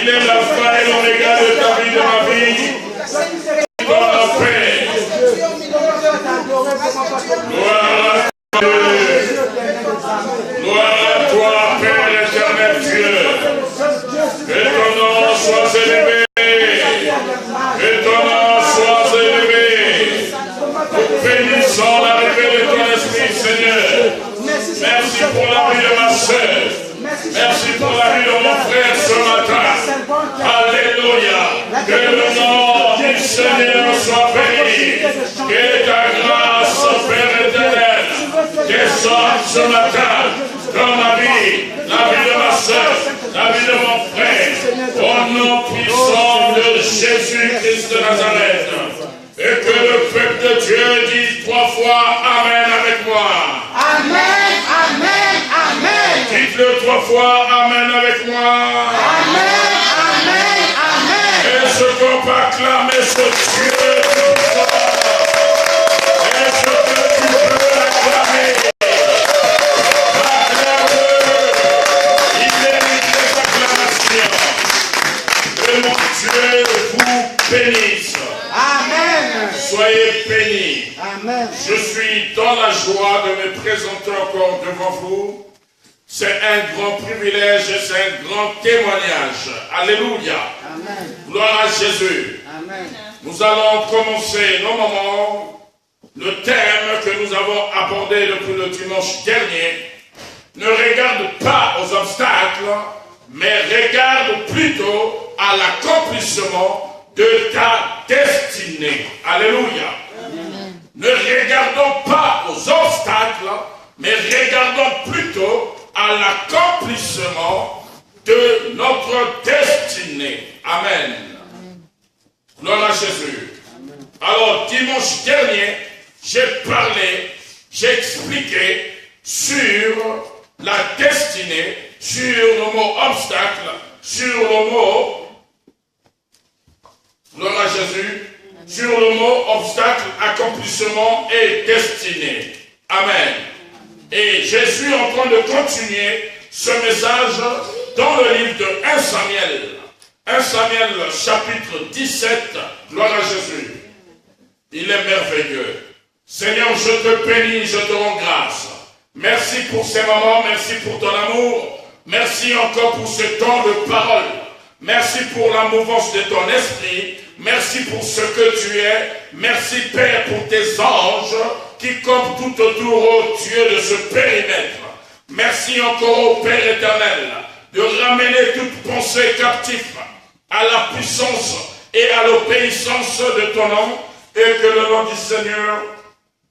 Il est l'alpha et l'oméga de ta vie, de ma vie. Il donne la paix. Gloire à toi, Père éternel Dieu. Que ton nom soit élevé. Que ton nom soit élevé. Nous bénissons l'arrivée de ton esprit, Seigneur. Merci pour la vie de ma soeur. Merci pour la vie de mon frère ce matin. Alléluia. Que le nom du Seigneur soit béni. Que ta grâce, Père éternel, descende ce matin dans ma vie, la vie de ma soeur, la vie de mon frère. Au nom puissant de Jésus-Christ de Nazareth. Et que le peuple de Dieu dise 3 fois Amen avec moi. Amen, Amen, Amen. Dites-le 3 fois Amen avec moi. Amen, Amen, Amen. Est-ce qu'on peut acclamer ce Dieu tout-puissant? Est-ce que tu peux l'acclamer? Acclame-le. Il mérite les acclamations. Que mon Dieu vous bénisse. Amen. Soyez bénis. Amen. Je suis dans la joie de me présenter encore devant vous. C'est un grand privilège et c'est un grand témoignage. Alléluia. Amen. Gloire à Jésus. Amen. Nous allons commencer nos moments. Le thème que nous avons abordé depuis le dimanche dernier ne regarde pas aux obstacles, mais regarde plutôt à l'accomplissement de ta destinée. Alléluia. Amen. Ne regardons pas aux obstacles, mais regardons plutôt à l'accomplissement de notre destinée. Amen. Gloire à Jésus. Amen. Alors, dimanche dernier, j'ai expliqué sur la destinée, sur le mot obstacle, sur le mot, gloire à Jésus, sur le mot obstacle, accomplissement et destinée. Amen. Et je suis en train de continuer ce message dans le livre de 1 Samuel. 1 Samuel chapitre 17, gloire à Jésus. Il est merveilleux. Seigneur, je te bénis, je te rends grâce. Merci pour ces moments, merci pour ton amour. Merci encore pour ce temps de parole. Merci pour la mouvance de ton esprit. Merci pour ce que tu es. Merci Père pour tes anges qui campent tout autour, ô Dieu, de ce périmètre. Merci encore, ô Père éternel, de ramener toute pensée captive à la puissance et à l'obéissance de ton nom, et que le nom du Seigneur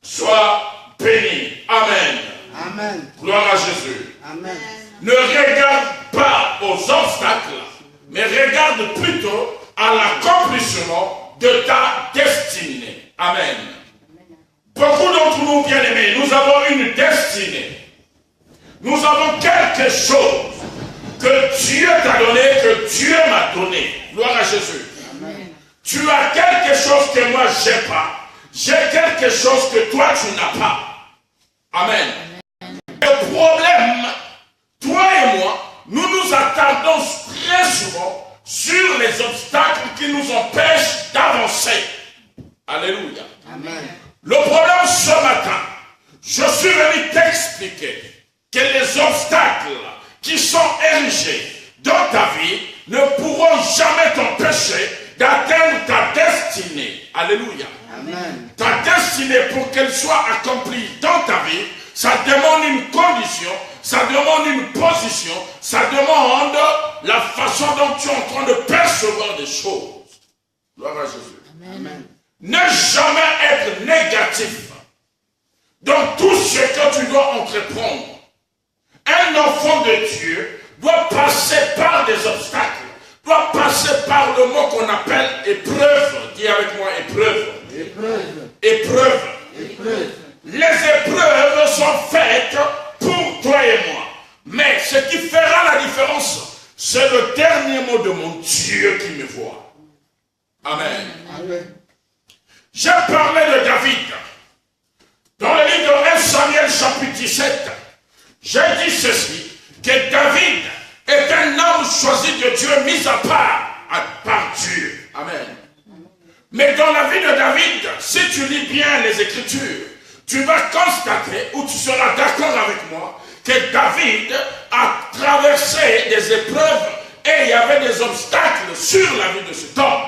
soit béni. Amen. Amen. Gloire à Jésus. Amen. Ne regarde pas aux obstacles, mais regarde plutôt à l'accomplissement de ta destinée. Amen. Beaucoup d'entre nous, bien-aimés, nous avons une destinée. Nous avons quelque chose que Dieu t'a donné, que Dieu m'a donné. Gloire à Jésus. Amen. Tu as quelque chose que moi j'ai pas. J'ai quelque chose que toi tu n'as pas. Amen. Le problème, toi et moi, nous nous attardons très souvent sur les obstacles qui nous empêchent d'avancer. Alléluia. Amen. Le problème ce matin, je suis venu t'expliquer que les obstacles qui sont érigés dans ta vie ne pourront jamais t'empêcher d'atteindre ta destinée. Alléluia. Amen. Ta destinée, pour qu'elle soit accomplie dans ta vie, ça demande une condition, ça demande une position, ça demande la façon dont tu es en train de percevoir des choses. Gloire à Jésus. Amen. Ne jamais être négatif dans tout ce que tu dois entreprendre. Un enfant de Dieu doit passer par des obstacles, doit passer par le mot qu'on appelle épreuve. Dis avec moi épreuve. Épreuve. Épreuve. Épreuve. Les épreuves sont faites pour toi et moi. Mais ce qui fera la différence, c'est le dernier mot de mon Dieu qui me voit. Amen. Amen. J'ai parlé de David. Dans le livre de 1 Samuel chapitre 17, j'ai dit ceci, que David est un homme choisi de Dieu, mis à part par Dieu. Amen. Mais dans la vie de David, si tu lis bien les Écritures, tu vas constater, ou tu seras d'accord avec moi, que David a traversé des épreuves et il y avait des obstacles sur la vie de cet homme.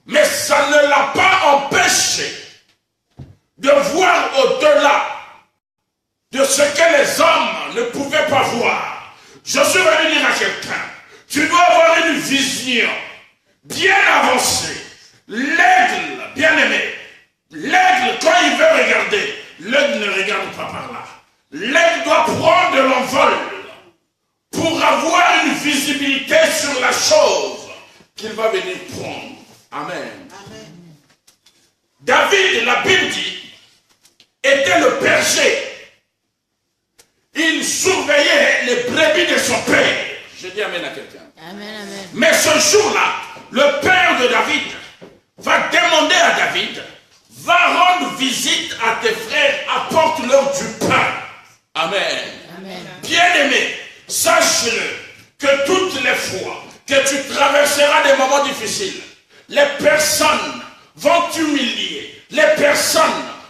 Mais ça ne l'a pas empêché de voir au-delà de ce que les hommes ne pouvaient pas voir. Je suis venu dire à quelqu'un, tu dois avoir une vision bien avancée. L'aigle, bien aimé, l'aigle, quand il veut regarder, l'aigle ne regarde pas par là. L'aigle doit prendre de l'envol pour avoir une visibilité sur la chose qu'il va venir prendre. Amen. Amen. David, la Bible dit, était le berger. Il surveillait les brebis de son père. Je dis amen à quelqu'un. Amen, amen. Mais ce jour-là, le père de David va demander à David, va rendre visite à tes frères, apporte-leur du pain. Amen. Amen. Bien-aimé, sache-le que toutes les fois que tu traverseras des moments difficiles, les personnes vont t'humilier, les personnes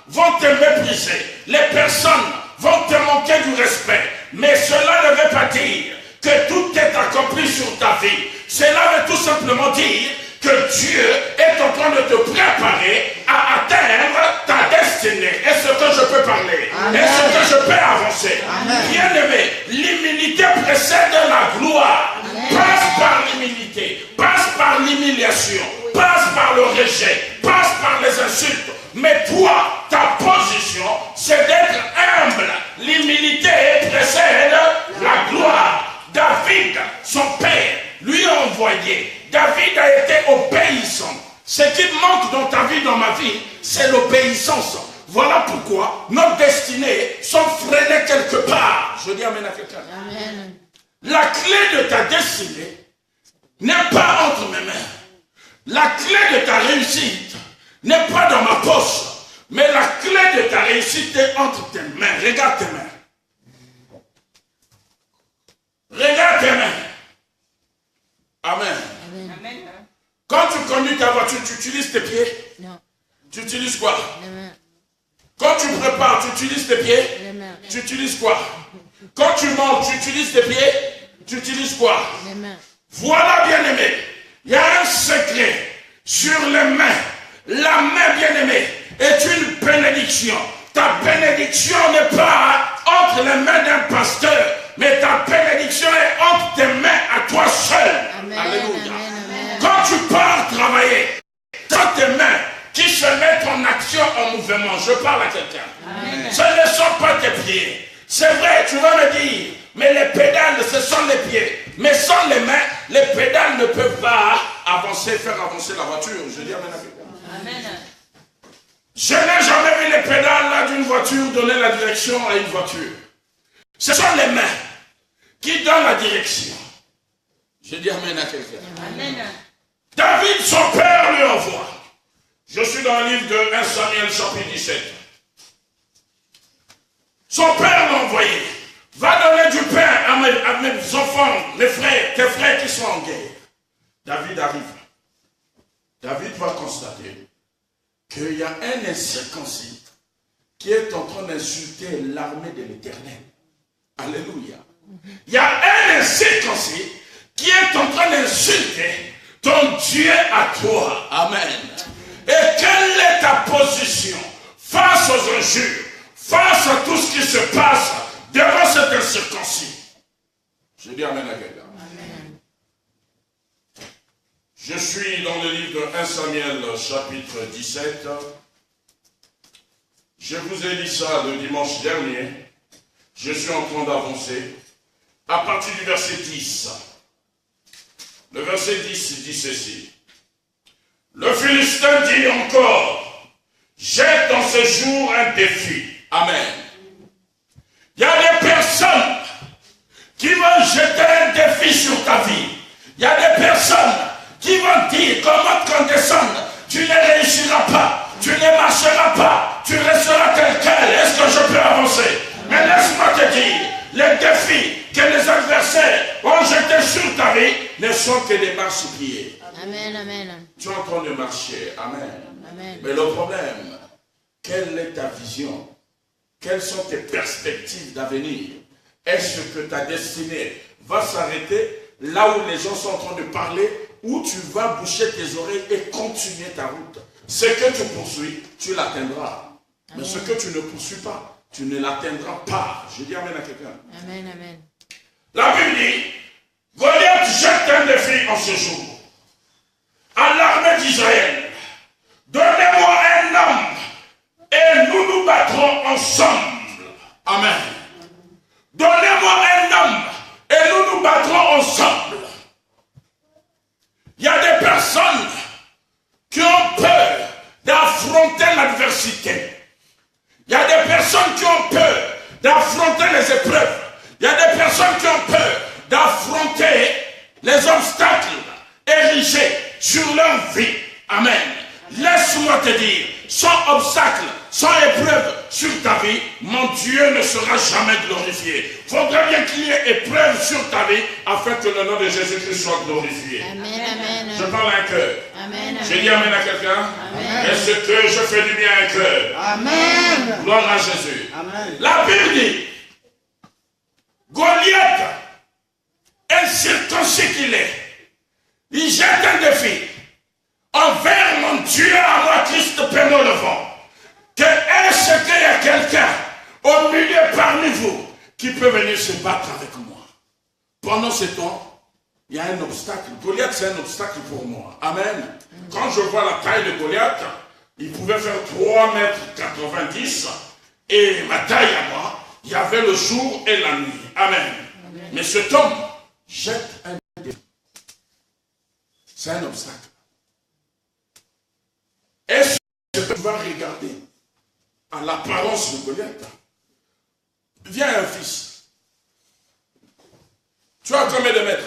vont te mépriser, les personnes vont te manquer du respect. Mais cela ne veut pas dire que tout est accompli sur ta vie. Cela veut tout simplement dire que Dieu est en train de te préparer à atteindre ta destinée. Est-ce que je peux parler? Est-ce que je peux avancer? Bien-aimé, l'humilité précède la gloire. Amen. Passe par l'humilité, passe par l'humiliation, passe par le rejet, passe par les insultes. Mais toi, ta position, c'est d'être humble. L'humilité précède la gloire. David, son père, lui a envoyé. David a été obéissant. Ce qui manque dans ta vie, dans ma vie, c'est l'obéissance. Voilà pourquoi nos destinées sont freinées quelque part. Je dis amen à quelqu'un. Amen. La clé de ta destinée n'est pas entre mes mains. La clé de ta réussite n'est pas dans ma poche. Mais la clé de ta réussite est entre tes mains. Regarde tes mains. Regarde tes mains. Amen. Amen. Quand tu conduis ta voiture, tu utilises tes pieds? Non. Tu utilises quoi? Les mains. Quand tu prépares, tu utilises tes pieds? Les mains. Tu utilises quoi? Quand tu manges, tu utilises tes pieds? Tu utilises quoi? Les mains. Voilà, bien-aimé. Il y a un secret sur les mains. La main, bien-aimée, est une bénédiction. Ta bénédiction n'est pas entre les mains d'un pasteur, mais ta bénédiction est entre tes mains à toi seul. Amen. Alléluia. Amen. Quand tu pars travailler, dans tes mains qui se mettent en action, en mouvement, je parle à quelqu'un. Ce ne sont pas tes pieds. C'est vrai, tu vas me dire, mais les pédales, ce sont les pieds. Mais sans les mains, les pédales ne peuvent pas avancer, faire avancer la voiture. Je dis amen à quelqu'un. Amen. Je n'ai jamais vu les pédales d'une voiture donner la direction à une voiture. Ce sont les mains qui donnent la direction. Je dis amen à quelqu'un. Amen. David, son père, lui envoie. Je suis dans le livre de 1 Samuel, chapitre 17. Son père l'a envoyé. Va donner du pain à mes enfants, mes frères, tes frères qui sont en guerre. David arrive. David va constater qu'il y a un incirconcis qui est en train d'insulter l'armée de l'Éternel. Alléluia. Il y a un incirconcis qui est en train d'insulter ton Dieu à toi. Amen. Et quelle est ta position face aux injures, face à tout ce qui se passe devant cet incirconcis? Je dis amen à quelqu'un. Je suis dans le livre de 1 Samuel, chapitre 17. Je vous ai dit ça le dimanche dernier. Je suis en train d'avancer. À partir du verset 10. Le verset 10 dit ceci. Le Philistin dit encore, jette dans ce jour un défi. Amen. Il y a des personnes qui vont jeter un défi sur ta vie. Il y a des personnes qui vont dire, comment te condescendre, tu ne réussiras pas, tu ne marcheras pas, tu resteras tel quel. Est-ce que je peux avancer? Mais laisse-moi te dire, les défis que les adversaires ont jeté sur ta vie ne sont que des marchepieds. Amen, amen. Tu es en train de marcher. Amen. Amen. Mais le problème, quelle est ta vision? Quelles sont tes perspectives d'avenir? Est-ce que ta destinée va s'arrêter là où les gens sont en train de parler, ou tu vas boucher tes oreilles et continuer ta route? Ce que tu poursuis, tu l'atteindras. Mais ce que tu ne poursuis pas, tu ne l'atteindras pas. Je dis amen à quelqu'un. Amen, amen. La Bible dit, Goliath jette un défi en ce jour à l'armée d'Israël. Donnez-moi un homme et nous nous battrons ensemble. Amen. Donnez-moi un homme et nous nous battrons ensemble. Il y a des personnes qui ont peur d'affronter l'adversité. Il y a des personnes qui ont peur d'affronter les épreuves. Il y a des personnes qui ont peur d'affronter les obstacles érigés sur leur vie. Amen. Laisse-moi te dire, sans obstacle, sans épreuve sur ta vie, mon Dieu ne sera jamais glorifié. Il faudrait bien qu'il y ait épreuve sur ta vie afin que le nom de Jésus-Christ soit glorifié. Amen, amen. Je parle à un cœur. Amen, J'ai dit amen à quelqu'un. Est-ce que je fais du bien à un cœur? Amen. Gloire à Jésus. Amen. La Bible dit, Goliath, incirconcis qu'il est, il jette un défi envers mon Dieu à moi, Christ Père le vent. Que est-ce qu'il y a quelqu'un au milieu parmi vous qui peut venir se battre avec moi? Pendant ce temps, il y a un obstacle. Goliath, c'est un obstacle pour moi. Amen. Quand je vois la taille de Goliath, il pouvait faire 3,90 m. Et ma taille à moi, il y avait le jour et la nuit. Amen. Mais cet homme jette un défi. C'est un obstacle. Est-ce que tu vas regarder à l'apparence de Goliath? Viens un fils. Tu as combien de mètres?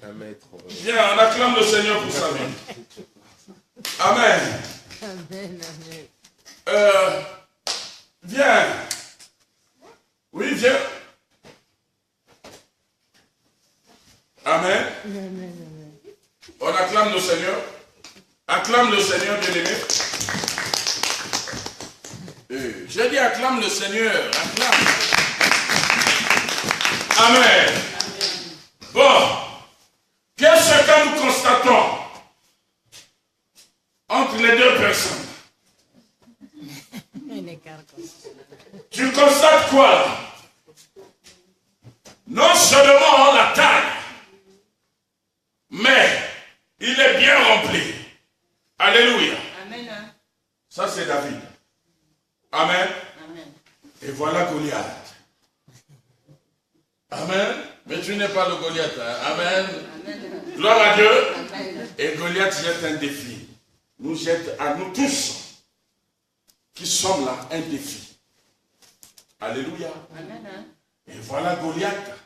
1 mètre. Viens, on acclame le Seigneur pour sa vie. Amen. Amen, amen. Viens. Oui, viens. Amen. On acclame le Seigneur. Acclame le Seigneur, bien-aimé. J'ai dit acclame le Seigneur. Acclame. Amen. Bon. Qu'est-ce que nous constatons entre les deux personnes? Tu constates quoi là? Non seulement la taille, mais il est bien rempli. Alléluia. Amen. Ça c'est David. Amen. Amen. Et voilà Goliath. Amen. Mais tu n'es pas le Goliath. Hein? Amen. Amen. Gloire à Dieu. Amen. Et Goliath jette un défi. Nous jette à nous tous qui sommes là un défi. Alléluia. Amen. Et voilà Goliath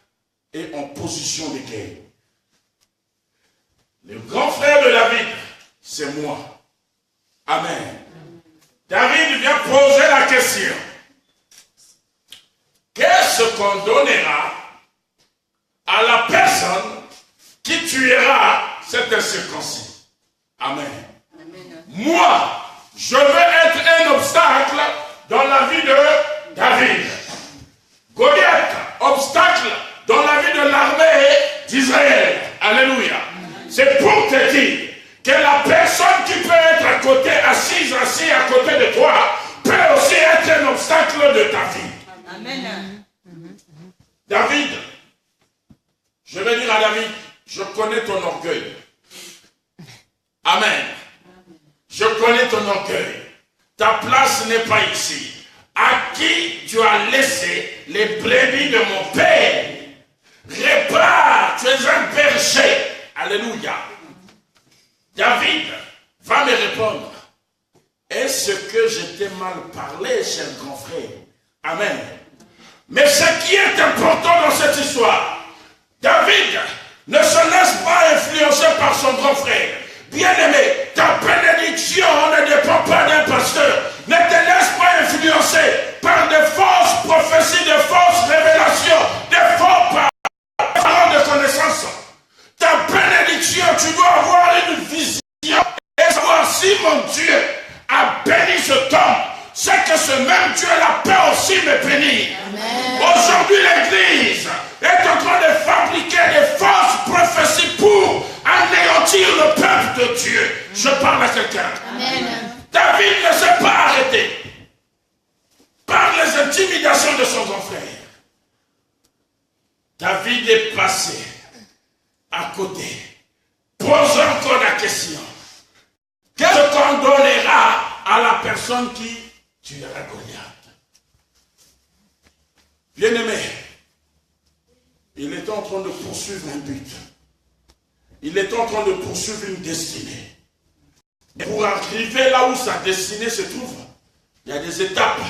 est en position de guerre. Le grand frère de David, c'est moi. Amen. David vient poser la question. Qu'est-ce qu'on donnera à la personne qui tuera cet incirconcis? Amen. Amen. Moi, je veux être un obstacle dans la vie de David. Goliath, obstacle dans la vie de l'armée d'Israël. Alléluia. C'est pour te dire que la personne qui peut être à côté, assis à côté de toi, peut aussi être un obstacle de ta vie. Amen. David, je vais dire à David, je connais ton orgueil. Amen. Je connais ton orgueil. Ta place n'est pas ici. À qui tu as laissé les brebis de mon père? Répare, tu es un berger. Alléluia. David va me répondre. Est-ce que je t'ai mal parlé, cher grand frère? Amen. Mais ce qui est important dans cette histoire, David ne se laisse pas influencer par son grand frère. Bien-aimé, ta bénédiction ne dépend pas d'un pasteur. Ne te laisse pas influencer par de fausses prophéties, de fausses révélations. vision, tu dois avoir une vision et savoir si mon Dieu a béni cet homme, c'est que ce même Dieu-là peut aussi me bénir. Aujourd'hui, l'Église est en train de fabriquer des fausses prophéties pour anéantir le peuple de Dieu. Je parle à quelqu'un. David ne s'est pas arrêté par les intimidations de son grand frère. David est passé à côté, posant encore la question. Qu'est-ce qu'on donnera à la personne qui tuera Goliath? Bien-aimé, il est en train de poursuivre un but. Il est en train de poursuivre une destinée. Et pour arriver là où sa destinée se trouve, il y a des étapes,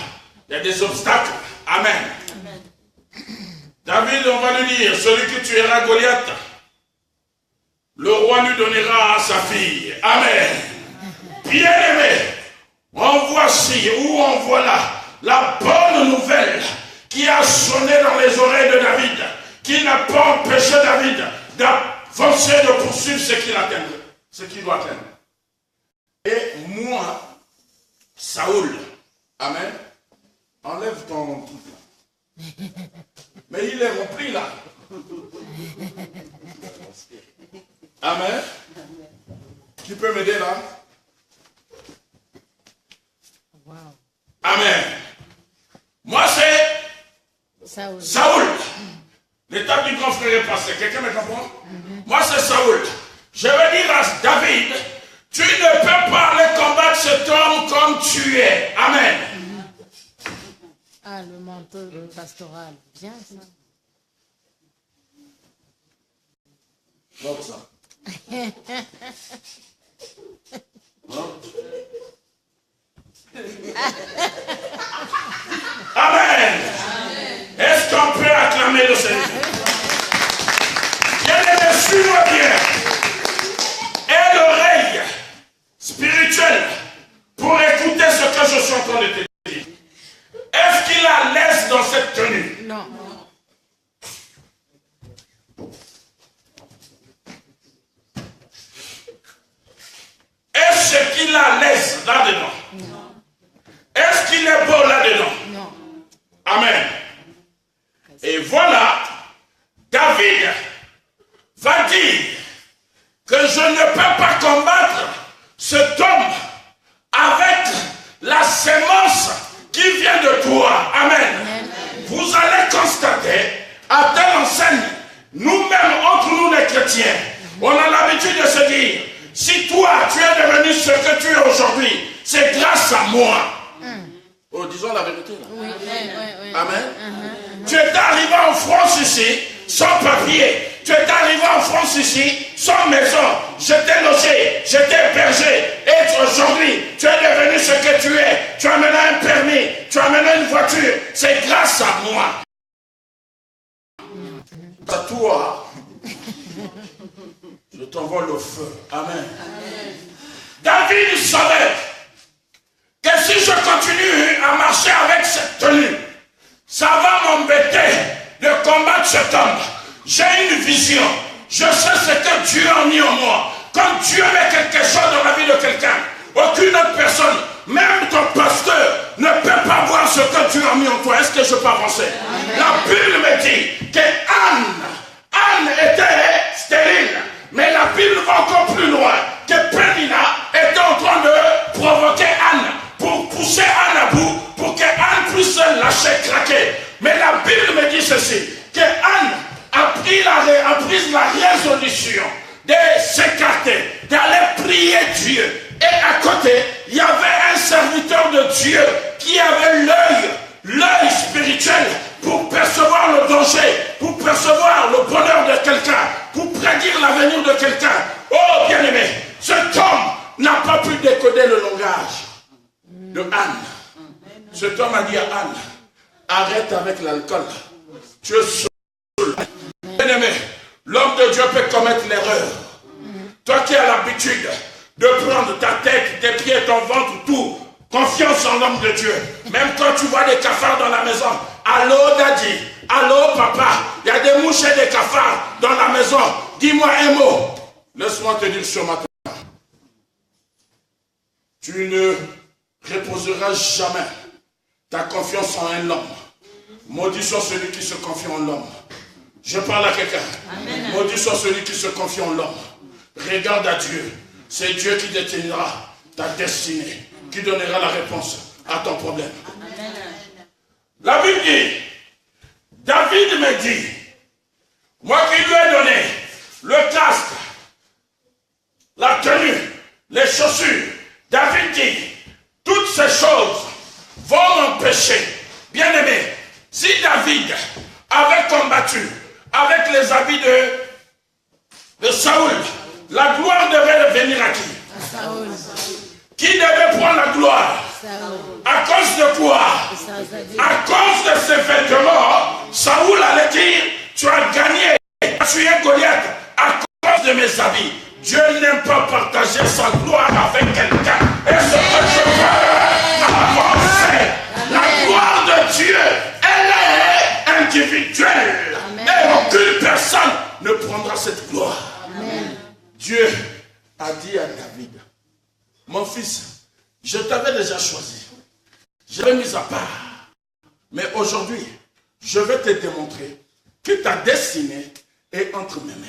il y a des obstacles. Amen. Amen. David, on va lui dire, celui qui tuera Goliath, le roi lui donnera sa fille. Amen. Bien-aimé, on voit ci ou on voit là la bonne nouvelle qui a sonné dans les oreilles de David, qui n'a pas empêché David d'avancer, de poursuivre ce qu'il atteint, ce qu'il doit atteindre. Et moi, Saoul, amen, enlève ton truc là. Mais il est rempli là. Amen. Tu peux m'aider là? Wow. Amen. Moi c'est Saoul. L'étape du grand frère est passée. Quelqu'un me comprend? Moi c'est Saoul. Je vais dire à David, tu ne peux pas aller combattre cet homme comme tu es. Amen. Ah, le manteau pastoral. Bien ça. Donc ça. Amen. Est-ce qu'on peut acclamer le Seigneur? Bien-aimé, suis-moi bien. Et l'oreille spirituelle pour écouter ce que je suis en train de te dire. Est-ce qu'il a l'aise dans cette tenue? Non. Est-ce qu'il a l'aise là-dedans? Non. Est-ce qu'il est beau là-dedans? Non. Amen. Et voilà, David va dire que je ne peux pas combattre cet homme avec la sémence qui vient de toi. Amen. Vous allez constater, à telle enseigne, nous-mêmes, entre nous les chrétiens, on a l'habitude de se dire, si toi, tu es devenu ce que tu es aujourd'hui, c'est grâce à moi. Oh, disons la vérité là. Oui. Amen. Tu es arrivé en France ici, sans papier. Tu es arrivé en France ici, sans maison. J'étais logé, j'étais hébergé. Et aujourd'hui, tu es devenu ce que tu es. Tu as maintenant un permis, tu as maintenant une voiture. C'est grâce à moi. À toi, je t'envoie le feu. Amen. David savait que si je continue à marcher avec cette tenue, ça va m'embêter de combattre cet homme. J'ai une vision. Je sais ce que Dieu a mis en moi. Quand Dieu met quelque chose dans la vie de quelqu'un, aucune autre personne, même ton pasteur, ne peut pas voir ce que Dieu a mis en toi. Est-ce que je peux avancer? La Bible me dit que Anne était stérile. Mais la Bible va encore plus loin. Que Pénina était en train de provoquer Anne pour pousser Anne à bout, pour que Anne puisse se lâcher, craquer. Mais la Bible me dit ceci, que Anne a pris la résolution de s'écarter, d'aller prier Dieu. Et à côté, il y avait un serviteur de Dieu qui avait l'œil spirituel pour percevoir le danger, pour percevoir le bonheur de quelqu'un, pour prédire l'avenir de quelqu'un. Oh bien-aimé, cet homme n'a pas pu décoder le langage de Anne. Cet homme a dit à Anne, arrête avec l'alcool. Tu es saoul. Bien-aimé, l'homme de Dieu peut commettre l'erreur. Toi qui as l'habitude de prendre ta tête, tes pieds, ton ventre, tout, confiance en l'homme de Dieu. Même quand tu vois des cafards dans la maison, allô daddy, allô papa, il y a des mouches et des cafards dans la maison. Dis-moi un mot. Laisse-moi te dire ce matin, tu ne reposeras jamais ta confiance en un homme. Maudit soit celui qui se confie en l'homme. Je parle à quelqu'un. Maudit soit celui qui se confie en l'homme. Regarde à Dieu. C'est Dieu qui détiendra ta destinée, qui donnera la réponse à ton problème. Amen. La Bible dit, David me dit, moi qui lui ai donné le casque, la tenue, les chaussures, David dit, toutes ces choses vont m'empêcher. Bien-aimé, si David avait combattu avec les habits de Saoul, la gloire devait venir à qui? Saoul. Qui devait prendre la gloire? Saoul. À cause de quoi? À cause de ses vêtements, Saoul allait dire, tu as gagné, tu as tué Goliath à cause de mes habits. Dieu n'aime pas partager sa gloire avec quelqu'un. Et ce que je veux avancer, la gloire de Dieu, elle est individuelle. Amen. Et aucune personne ne prendra cette gloire. Amen. Dieu a dit à David, mon fils, je t'avais déjà choisi. Je l'ai mis à part. Mais aujourd'hui, je vais te démontrer que ta destinée est entre mes mains.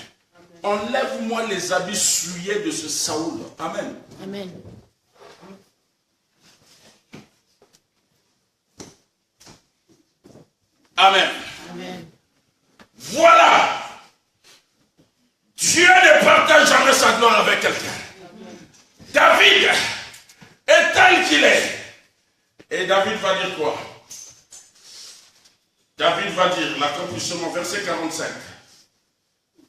Enlève-moi les habits souillés de ce Saoul. Amen. Amen. Amen. Amen. Voilà. Dieu ne partage jamais sa gloire avec quelqu'un. David est tel qu'il est. Et David va dire quoi? David va dire, l'accomplissement, verset 45.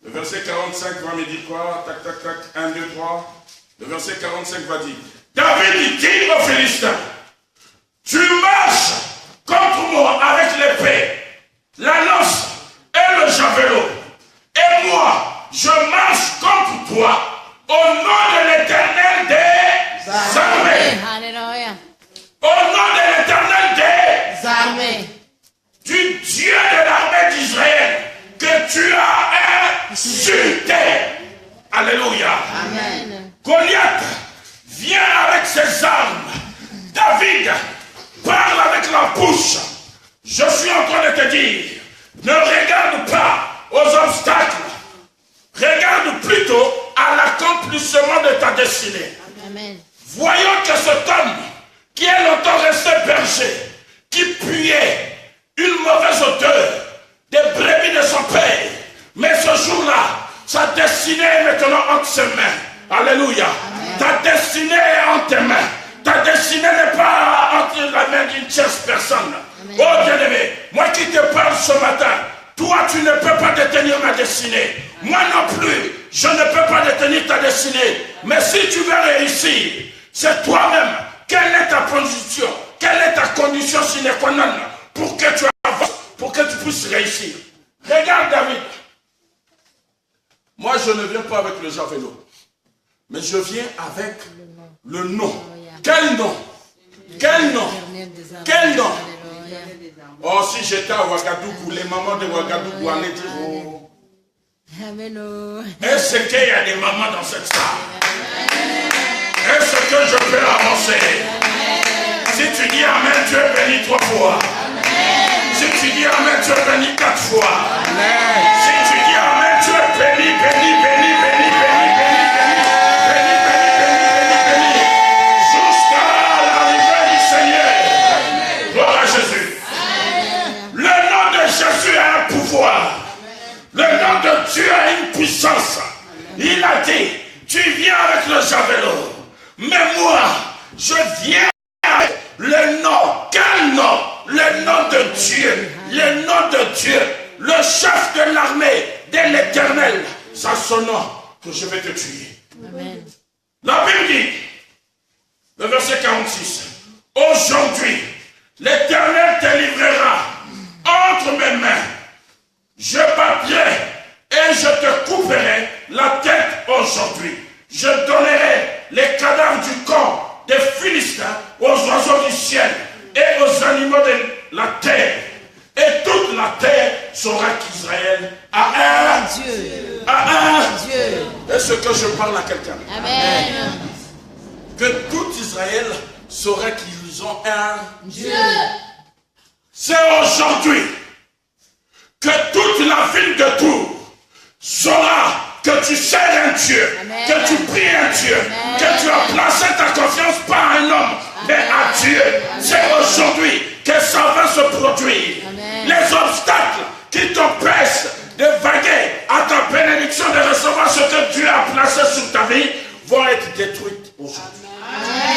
Le verset 45 va me dire quoi? Tac, tac, tac, 1, 2, 3. Le verset 45 va dire, David dit aux Philistins, tu marches contre moi avec l'épée, la lance et le javelot. Et moi, je marche contre toi au nom de l'Éternel des armées. Alléluia. Au nom de l'Éternel des armées. Du Dieu de l'armée d'Israël que tu as insulté. Alléluia. Amen. Goliath vient avec ses armes. David parle avec la bouche. Je suis en train de te dire, ne regarde pas aux obstacles. Regarde plutôt à l'accomplissement de ta destinée. Amen. Voyons que cet homme qui est longtemps resté berger, qui puait une mauvaise odeur des brebis de son père, mais ce jour-là, sa destinée est maintenant entre ses mains. Alléluia. Amen. Ta destinée est entre tes mains. Ta destinée n'est pas entre la main d'une tierce personne. Amen. Oh bien-aimé, moi qui te parle ce matin, toi tu ne peux pas détenir ma destinée. Moi non plus, je ne peux pas détenir ta destinée. Mais si tu veux réussir, c'est toi-même. Quelle est ta position? Quelle est ta condition sine qua non pour que tu avances, pour que tu puisses réussir? Regarde David. Moi je ne viens pas avec le javelot, mais je viens avec le nom. Quel nom? Quel nom? Quel nom? Oh, si j'étais à Ouagadougou, les mamans de Ouagadougou allaient dire oh. Amen. Est-ce qu'il y a des mamans dans cette salle? Est-ce que je peux avancer? Si tu dis Amen, tu es béni 3 fois. Si tu dis Amen, tu es béni 4 fois. Si tu dis Amen, tu es béni, béni, béni, béni, béni, béni, béni, béni, béni, béni, béni, jusqu'à l'arrivée du Seigneur. Gloire à Jésus. Le nom de Jésus a un pouvoir. Le nom de Dieu a une puissance. Il a dit, tu viens avec le javelot. Mais moi, je viens avec le nom. Quel nom? Le nom de Dieu. Le nom de Dieu. Le chef de l'armée de l'Éternel. C'est son nom que je vais te tuer. Amen. La Bible dit, le verset 46. Aujourd'hui, l'Éternel te livrera entre mes mains. Je battrai et je te couperai la tête aujourd'hui. Je donnerai les cadavres du corps des Philistins aux oiseaux du ciel et aux animaux de la terre. Et toute la terre saura qu'Israël a un Dieu. A un Dieu. Et Est-ce que je parle à quelqu'un? Amen. Que tout Israël saurait qu'ils ont un Dieu. C'est aujourd'hui que toute la ville de Tours saura que tu sers un Dieu, Amen. que tu pries un Dieu, Amen. que tu as placé ta confiance pas à un homme, mais à Dieu. C'est aujourd'hui que ça va se produire. Amen. Les obstacles qui t'empêchent de vaguer à ta bénédiction, de recevoir ce que Dieu a placé sur ta vie, vont être détruits aujourd'hui.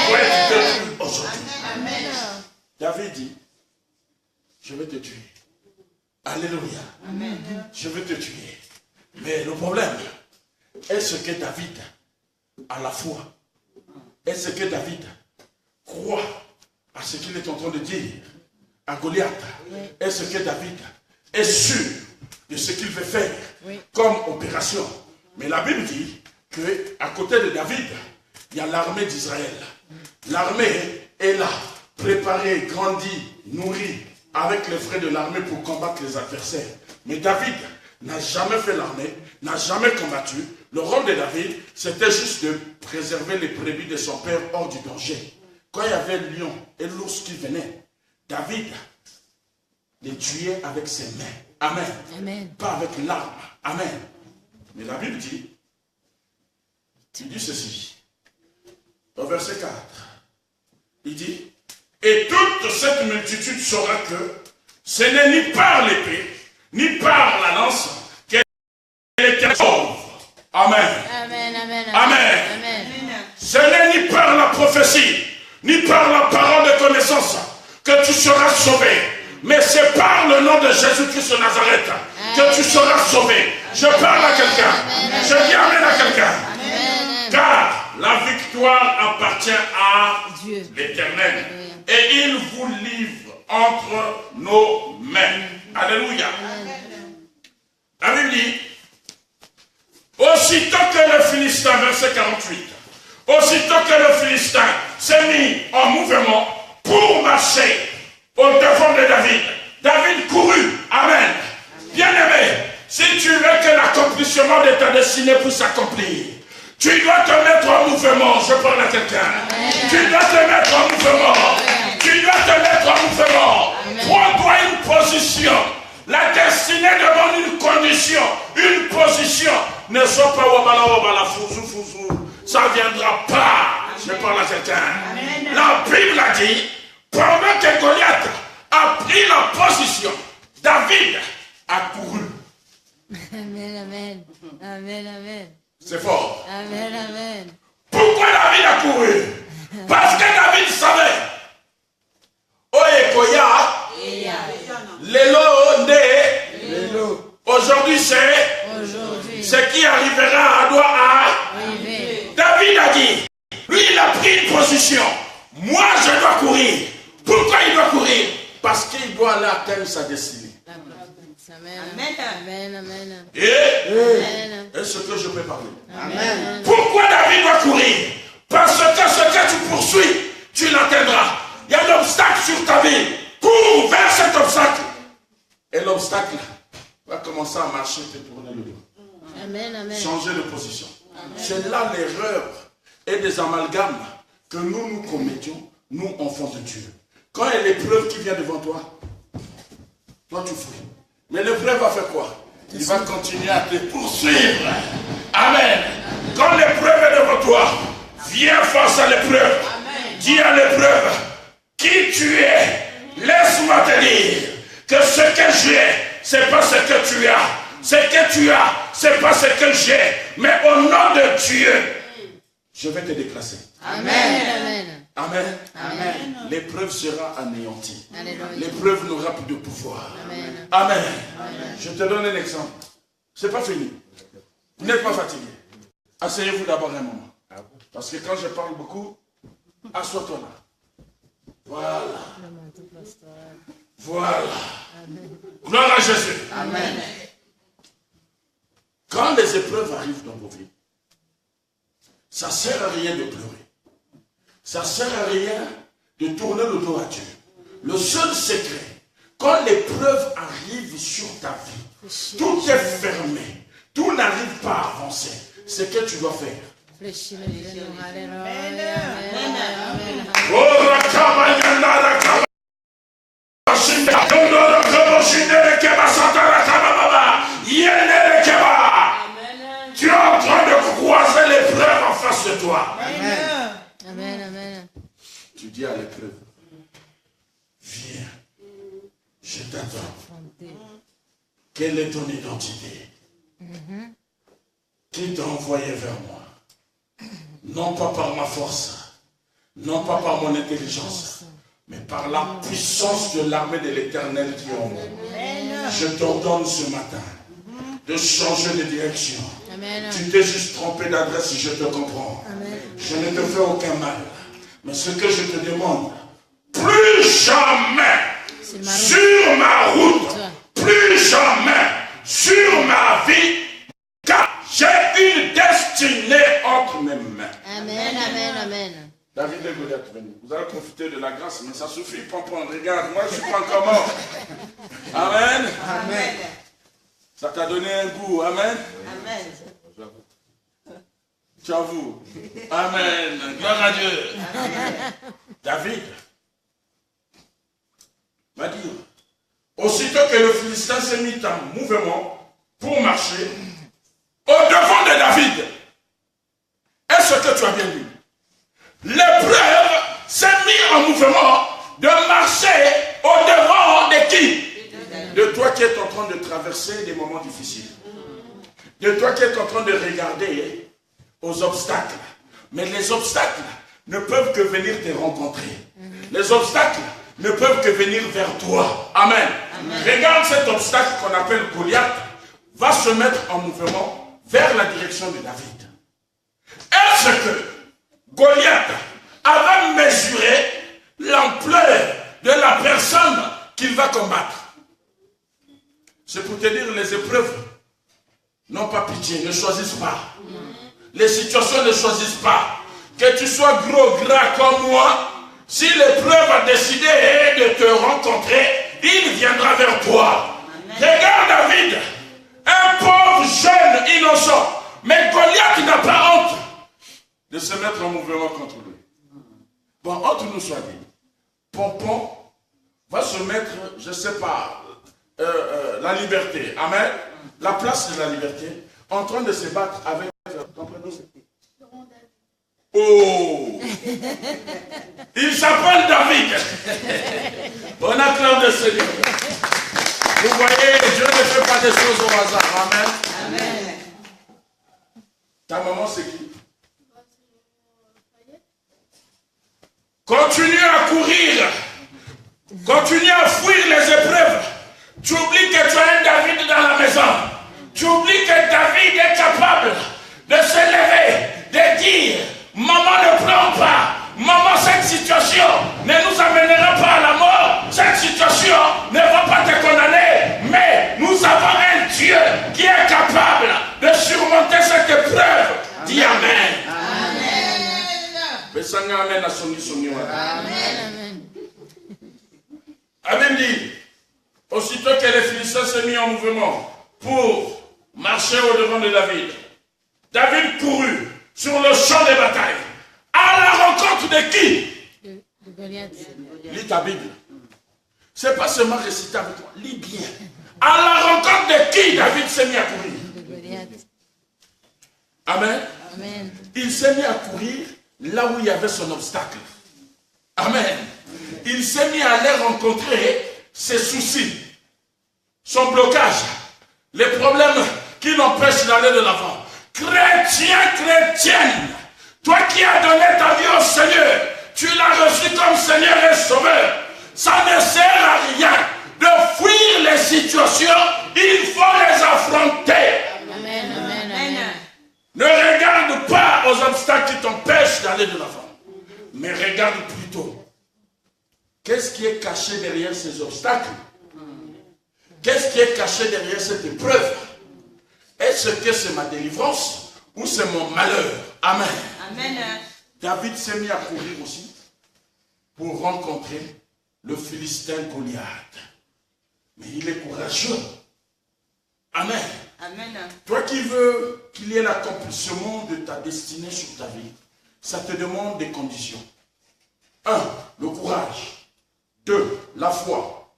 Vont être détruits aujourd'hui. David dit, je vais te tuer. Alléluia. Je vais te tuer. Mais le problème, est-ce que David a la foi? Est-ce que David croit à ce qu'il est en train de dire à Goliath? Est-ce que David est sûr de ce qu'il veut faire comme opération? Mais la Bible dit qu'à côté de David, il y a l'armée d'Israël. L'armée est là, préparée, grandie, nourrie, avec les frais de l'armée pour combattre les adversaires. Mais David n'a jamais fait l'armée, n'a jamais combattu. Le rôle de David, c'était juste de préserver les brebis de son père hors du danger. Quand il y avait le lion et l'ours qui venaient, David les tuait avec ses mains. Amen. Amen. Pas avec l'arme. Amen. Mais la Bible dit, il dit ceci, au verset 4, il dit, et toute cette multitude saura que ce n'est ni par l'épée, ni par la lance qu'elle est sauve. Amen. Amen. Amen. Amen. Amen. Ce n'est ni par la prophétie, ni par la parole de connaissance que tu seras sauvé. Mais c'est par le nom de Jésus-Christ de Nazareth que tu seras sauvé. Je parle à quelqu'un. Je dis amen à quelqu'un. Car la victoire appartient à Dieu. l'Éternel. Et il vous livre entre nos mains. Alléluia. La Bible dit, aussitôt que le Philistin, verset 48, aussitôt que le Philistin s'est mis en mouvement pour marcher au devant de David, David courut. Amen. Bien-aimé, si tu veux que l'accomplissement de ta destinée puisse s'accomplir, tu dois te mettre en mouvement. Je parle à quelqu'un. Tu dois te mettre en mouvement. Tu dois te mettre en mouvement. Prends-toi une position. La destinée demande une condition, une position. Ne sois pas wabala, fouzou. Ça ne viendra pas. Je parle à quelqu'un. La Bible a dit, pendant que Goliath a pris la position, David a couru. Amen. Amen. Amen. Amen. C'est fort. Amen. Amen. Pourquoi David a couru? Parce que David savait. Oye Koya, Lelo Nde, Lélo. aujourd'hui c'est Aujourd'hui. ce qui arrivera à doigt à. Arrivé. David a dit, lui il a pris une position. Moi je dois courir. Pourquoi il doit courir? Parce qu'il doit aller atteindre sa destinée. Amen. Amen. Amen. Amen. Et Amen. est-ce que je peux parler? Amen. Pourquoi David doit courir? Parce que ce que tu poursuis, tu l'atteindras. Il y a l'obstacle sur ta vie. Cours vers cet obstacle. Et l'obstacle va commencer à marcher, te tourner le dos. Amen. Amen. Changer de position. C'est là l'erreur et des amalgames que nous commettions, nous enfants de Dieu. Quand il y a l'épreuve qui vient devant toi, toi tu fuis. Mais l'épreuve va faire quoi? Il va continuer à te poursuivre. Amen. Quand l'épreuve est devant toi, viens face à l'épreuve. Dis à l'épreuve, qui tu es? Laisse-moi te dire que ce que j'ai, c'est pas ce que tu as. Ce que tu as, c'est pas ce que j'ai. Mais au nom de Dieu, je vais te déclasser. Amen. Amen. Amen. Amen. L'épreuve sera anéantie. Alléluia. L'épreuve n'aura plus de pouvoir. Amen. Amen. Je te donne un exemple. C'est pas fini. Vous n'êtes pas fatigué. Asseyez-vous d'abord un moment. Parce que quand je parle beaucoup, assois-toi là. Voilà. Voilà. Gloire à Jésus. Amen. Quand les épreuves arrivent dans vos vies, ça ne sert à rien de pleurer. Ça ne sert à rien de tourner le dos à Dieu. Le seul secret, quand l'épreuve arrive sur ta vie, tout est fermé, tout n'arrive pas à avancer. ce que tu dois faire. Fléchis le genou. Alléluia. Amen. Amen. Amen. Oh, Rakabanyana, Rakabanyana. Tu es en train de croiser l'épreuve en face de toi. Amen. Amen. Amen. Tu dis à l'épreuve, viens, je t'attends. Quelle est ton identité? Qui t'a envoyé vers moi? Non pas par ma force, non pas par mon intelligence, mais par la puissance de l'armée de l'Éternel qui est en moi. Je t'ordonne ce matin de changer de direction. Amen. Tu t'es juste trompé d'adresse, je te comprends. Amen. Je ne te fais aucun mal. Mais ce que je te demande, plus jamais sur ma route, plus jamais sur ma vie, car j'ai une destinée entre mes mains. Amen. Amen. Amen. David et Goliath, venez. Vous allez profiter de la grâce, mais ça suffit, Pompon. Regarde, moi je ne suis pas encore mort. Amen. Amen. Ça t'a donné un goût. Amen. Amen. Tu avoues. Amen. Gloire à Dieu. David va dire, aussitôt que le Philistin s'est mis en mouvement pour marcher au-devant de David, est-ce que tu as bien dit? L'épreuve s'est mise en mouvement de marcher au-devant de qui? De toi qui es en train de traverser des moments difficiles. De toi qui es en train de regarder aux obstacles. Mais les obstacles ne peuvent que venir te rencontrer. Les obstacles ne peuvent que venir vers toi. Amen. Regarde cet obstacle qu'on appelle Goliath va se mettre en mouvement vers la direction de David. Est-ce que Goliath avait mesuré l'ampleur de la personne qu'il va combattre? C'est pour te dire, les épreuves n'ont pas pitié, ne choisissent pas. Les situations ne choisissent pas. Que tu sois gros, gras comme moi, si l'épreuve a décidé de te rencontrer, il viendra vers toi. Regarde David, un pauvre jeune innocent, mais Goliath n'a pas honte de se mettre en mouvement contre lui. Bon, entre nous soit dit, Pompon va se mettre, je ne sais pas, la liberté, amen, la place de la liberté, en train de se battre avec, comprenez-vous? Oh, il s'appelle David. On acclame le Seigneur. Vous voyez, Dieu ne fait pas des choses au hasard, amen. Amen. Ta maman c'est qui? Continue à courir, continue à fuir les épreuves. Tu oublies que tu as un David dans la maison. Tu oublies que David est capable de se lever, de dire, maman ne pleure pas. Maman, cette situation ne nous amènera pas à la mort. Cette situation ne va pas te condamner. Mais nous avons un Dieu qui est capable de surmonter cette épreuve. Dis Amen. Amen. Amen. Amen dit, aussitôt que les Philistins s'est mis en mouvement pour marcher au-devant de David, David courut sur le champ de bataille à la rencontre de qui? De Goliath. Lis ta Bible. C'est pas seulement réciter avec toi, lis bien. À la rencontre de qui David s'est mis à courir? De Goliath. Amen. Amen. Il s'est mis à courir là où il y avait son obstacle. Amen. Il s'est mis à aller rencontrer ses soucis, son blocage, les problèmes qui l'empêchent d'aller de l'avant. Chrétien, chrétienne, toi qui as donné ta vie au Seigneur, tu l'as reçu comme Seigneur et Sauveur. Ça ne sert à rien de fuir les situations, il faut les affronter. Amen. Amen. Amen. Ne regarde pas aux obstacles qui t'empêchent d'aller de l'avant, mais regarde plutôt qu'est-ce qui est caché derrière ces obstacles. Qu'est-ce qui est caché derrière cette épreuve? Est-ce que c'est ma délivrance ou c'est mon malheur? Amen. Amen. David s'est mis à courir aussi pour rencontrer le Philistin Goliath. Mais il est courageux. Amen. Amen. Toi qui veux qu'il y ait l'accomplissement de ta destinée sur ta vie, ça te demande des conditions. 1. Le courage. 2. La foi.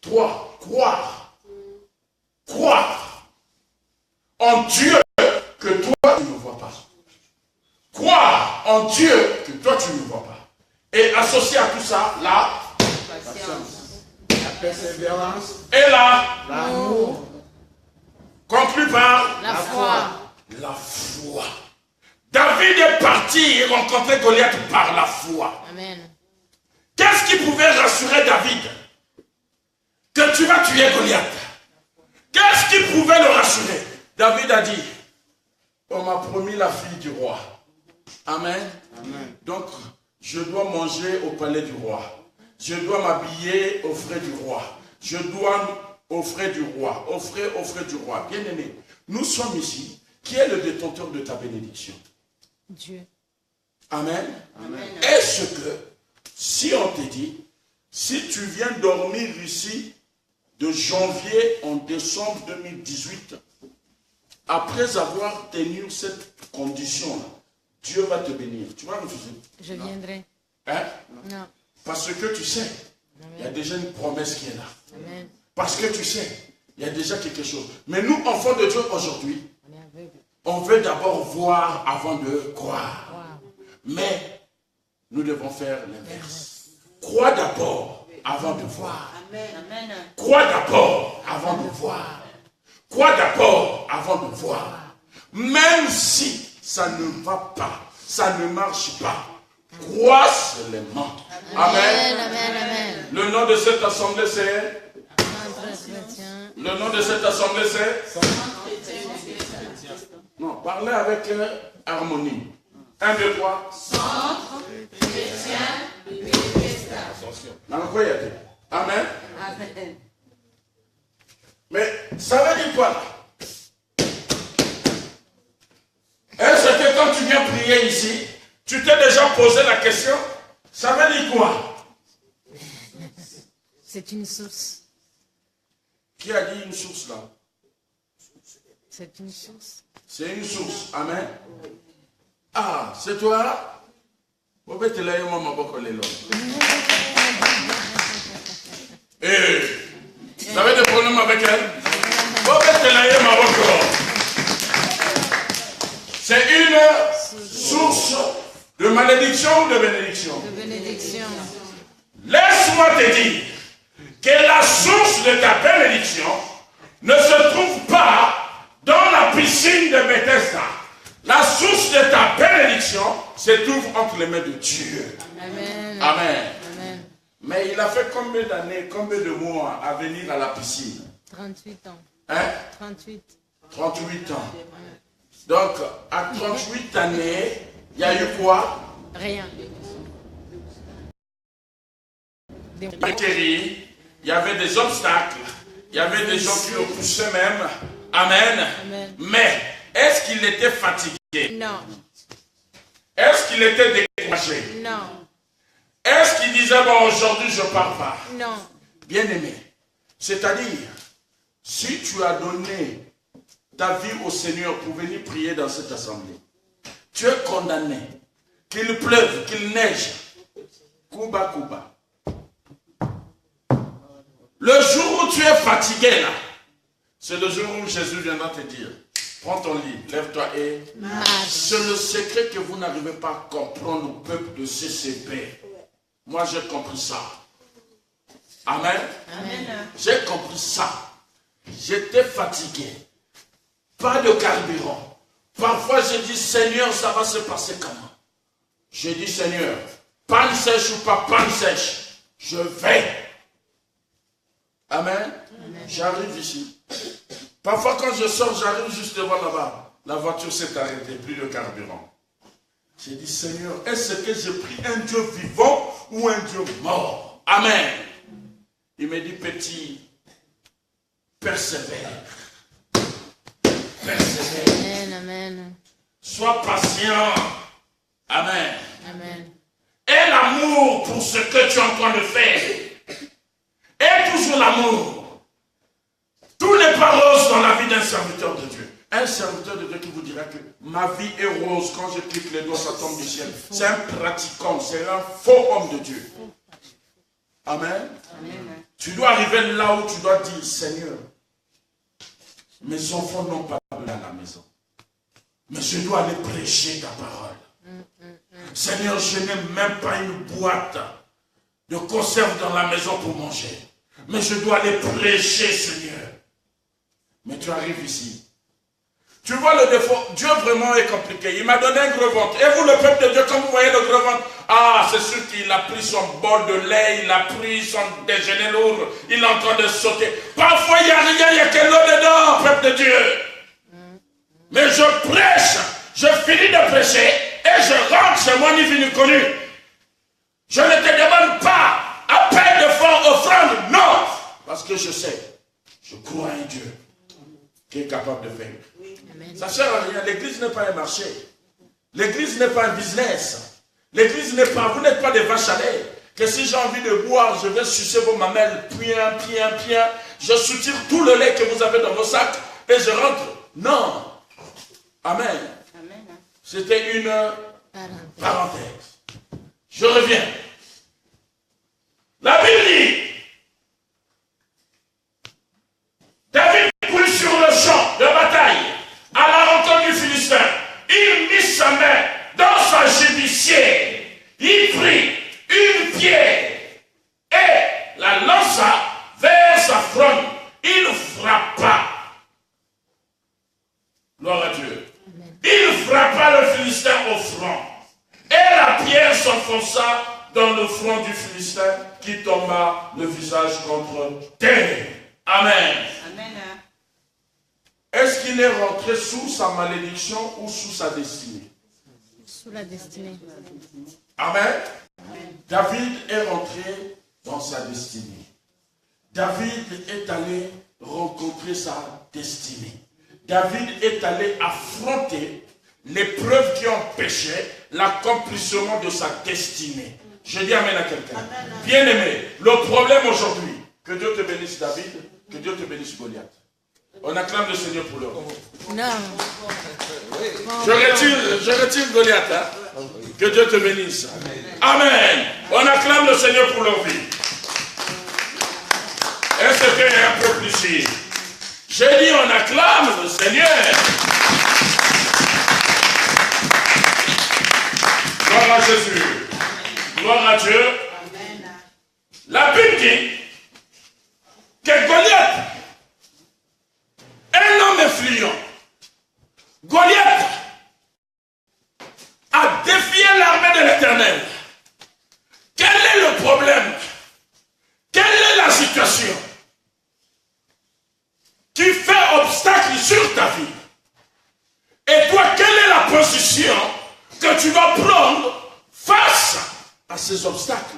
3. Croire. Croire en Dieu que toi tu ne vois pas. Croire en Dieu que toi tu ne vois pas. Et associé à tout ça, la Patience. La persévérance. et la L'amour. conclut par La foi. la foi. David est parti rencontrer Goliath par la foi. Amen. Qu'est-ce qui pouvait rassurer David? Que tu vas tuer Goliath. Qu'est-ce qui pouvait le rassurer? David a dit, on m'a promis la fille du roi. Amen. Amen. Donc, je dois manger au palais du roi. Je dois m'habiller aux frais du roi. Je dois aux frais du roi. Aux frais du roi. Bien aimé, nous sommes ici. Qui est le détenteur de ta bénédiction? Dieu. Amen. Amen. Est-ce que, si on te dit, si tu viens dormir ici de janvier en décembre 2018, après avoir tenu cette condition-là, Dieu va te bénir. Tu vas refuser? Je viendrai. Hein? Non. Parce que tu sais, il y a déjà une promesse qui est là. Amen. Parce que tu sais, il y a déjà quelque chose. Mais nous, enfants de Dieu, aujourd'hui, On est aveugle. on veut d'abord voir avant de croire. Wow. Mais nous devons faire l'inverse. Crois d'abord avant de voir. Amen. Amen. Crois d'abord avant de voir. Crois d'abord avant de voir. Même si ça ne va pas, ça ne marche pas, crois seulement. Amen. Amen. Amen. Amen. Le nom de cette assemblée, c'est... Centre chrétien. Le nom de cette assemblée, c'est... Non, parlez avec harmonie. 1, 2, 3. Amen. Amen. Mais ça veut dire quoi là? Est-ce que quand tu viens prier ici, tu t'es déjà posé la question? Ça veut dire quoi? C'est une source. Qui a dit une source là? C'est une source. C'est une source. Amen. Ah, c'est toi? Vous pouvez te lire moi ma boque les vous avez des problèmes avec elle? Vous pouvez te lire ma boque. C'est une source de malédiction ou de bénédiction? De bénédiction. Laisse-moi te dire que la source de ta bénédiction ne se trouve pas dans la piscine de Bethesda. La source de ta bénédiction se trouve entre les mains de Dieu. Amen. Amen. Amen. Mais il a fait combien d'années, combien de mois à venir à la piscine? 38 ans. Hein? 38. 38 ans. Donc, à 38 années, il y a eu quoi? Rien. Il y avait des obstacles, il y avait des gens qui le poussaient même. Amen. Amen. Mais est-ce qu'il était fatigué? Non. Est-ce qu'il était découragé? Non. Est-ce qu'il disait, bon, aujourd'hui je pars pas? Non. Bien aimé, c'est-à-dire, si tu as donné ta vie au Seigneur pour venir prier dans cette assemblée, tu es condamné, qu'il pleuve, qu'il neige, Kuba Kuba. Le jour où tu es fatigué là, c'est le jour où Jésus viendra te dire, prends ton lit, lève-toi et Marche. c'est le secret que vous n'arrivez pas à comprendre au peuple de CCP. Moi j'ai compris ça. Amen. Amen. J'ai compris ça. J'étais fatigué. Pas de carburant. Parfois j'ai dit, Seigneur, ça va se passer comment? J'ai dit, Seigneur, panne sèche ou pas panne sèche, je vais. Amen. J'arrive ici. Parfois quand je sors, j'arrive juste devant là-bas. La voiture s'est arrêtée, plus de carburant. J'ai dit, Seigneur, est-ce que j'ai pris un Dieu vivant ou un Dieu mort? Amen. Il me dit, petit, persévère. Persévère. Amen. Amen. Sois patient. Amen. Amen. Aie l'amour pour ce que tu es en train de faire. Aie toujours l'amour. Tout n'est pas rose dans la vie d'un serviteur de Dieu. Un serviteur de Dieu qui vous dira que ma vie est rose, quand je clique les doigts, ça tombe du ciel. C'est un pratiquant, c'est un faux homme de Dieu. Amen. Amen. Tu dois arriver là où tu dois dire, Seigneur, mes enfants n'ont pas besoin à la maison. Mais je dois aller prêcher ta parole. Seigneur, je n'ai même pas une boîte de conserve dans la maison pour manger. Mais je dois aller prêcher, Seigneur. Mais tu arrives ici. Tu vois le défaut, Dieu vraiment est compliqué. Il m'a donné un gros ventre. Et vous, le peuple de Dieu, quand vous voyez le gros ventre, ah, c'est sûr qu'il a pris son bol de lait, il a pris son déjeuner lourd, il est en train de sauter. Parfois, il n'y a rien, il n'y a que l'eau dedans, peuple de Dieu. Mais je prêche, je finis de prêcher, et je rentre chez moi ni vu ni connu. Je ne te demande pas appel de fonds, offrande, non. Parce que je sais, je crois en Dieu qui est capable de faire. Amen. Ça ne sert à rien. L'église n'est pas un marché. L'église n'est pas un business. L'église n'est pas, vous n'êtes pas des vaches à lait. Que si j'ai envie de boire, je vais sucer vos mamelles, bien. Je soutire tout le lait que vous avez dans vos sacs et je rentre. Non. Amen. Amen. C'était une parenthèse. Je reviens. La Bible dit, David court sur le champ de bataille à la rencontre du Philistin. Il mit sa main dans sa gibecière. Il prit une pierre et la lança vers sa fronde. Il frappa. Gloire à Dieu. Il frappa le Philistin au front. Et la pierre s'enfonça dans le front du Philistin qui tomba le visage contre terre. Amen. Amen. Est-ce qu'il est rentré sous sa malédiction ou sous sa destinée? Sous la destinée. Amen. David est rentré dans sa destinée. David est allé rencontrer sa destinée. David est allé affronter l'épreuve qui empêchait l'accomplissement de sa destinée. Je dis amen à quelqu'un. Bien-aimé, le problème aujourd'hui, que Dieu te bénisse David, que Dieu te bénisse Goliath. On acclame le Seigneur pour l'heure. Non. Je retire Goliath. Hein? Que Dieu te bénisse. Amen. On acclame le Seigneur pour leur vie. Est-ce qu'il y a un peu plus ici? J'ai dit on acclame le Seigneur. Gloire à Jésus. Gloire à Dieu. La Bible dit que Goliath, un homme influent, Goliath a défié l'armée de l'Éternel. Quel est le problème? Quelle est la situation qui fait obstacle sur ta vie? Et toi, quelle est la position que tu vas prendre face à ces obstacles?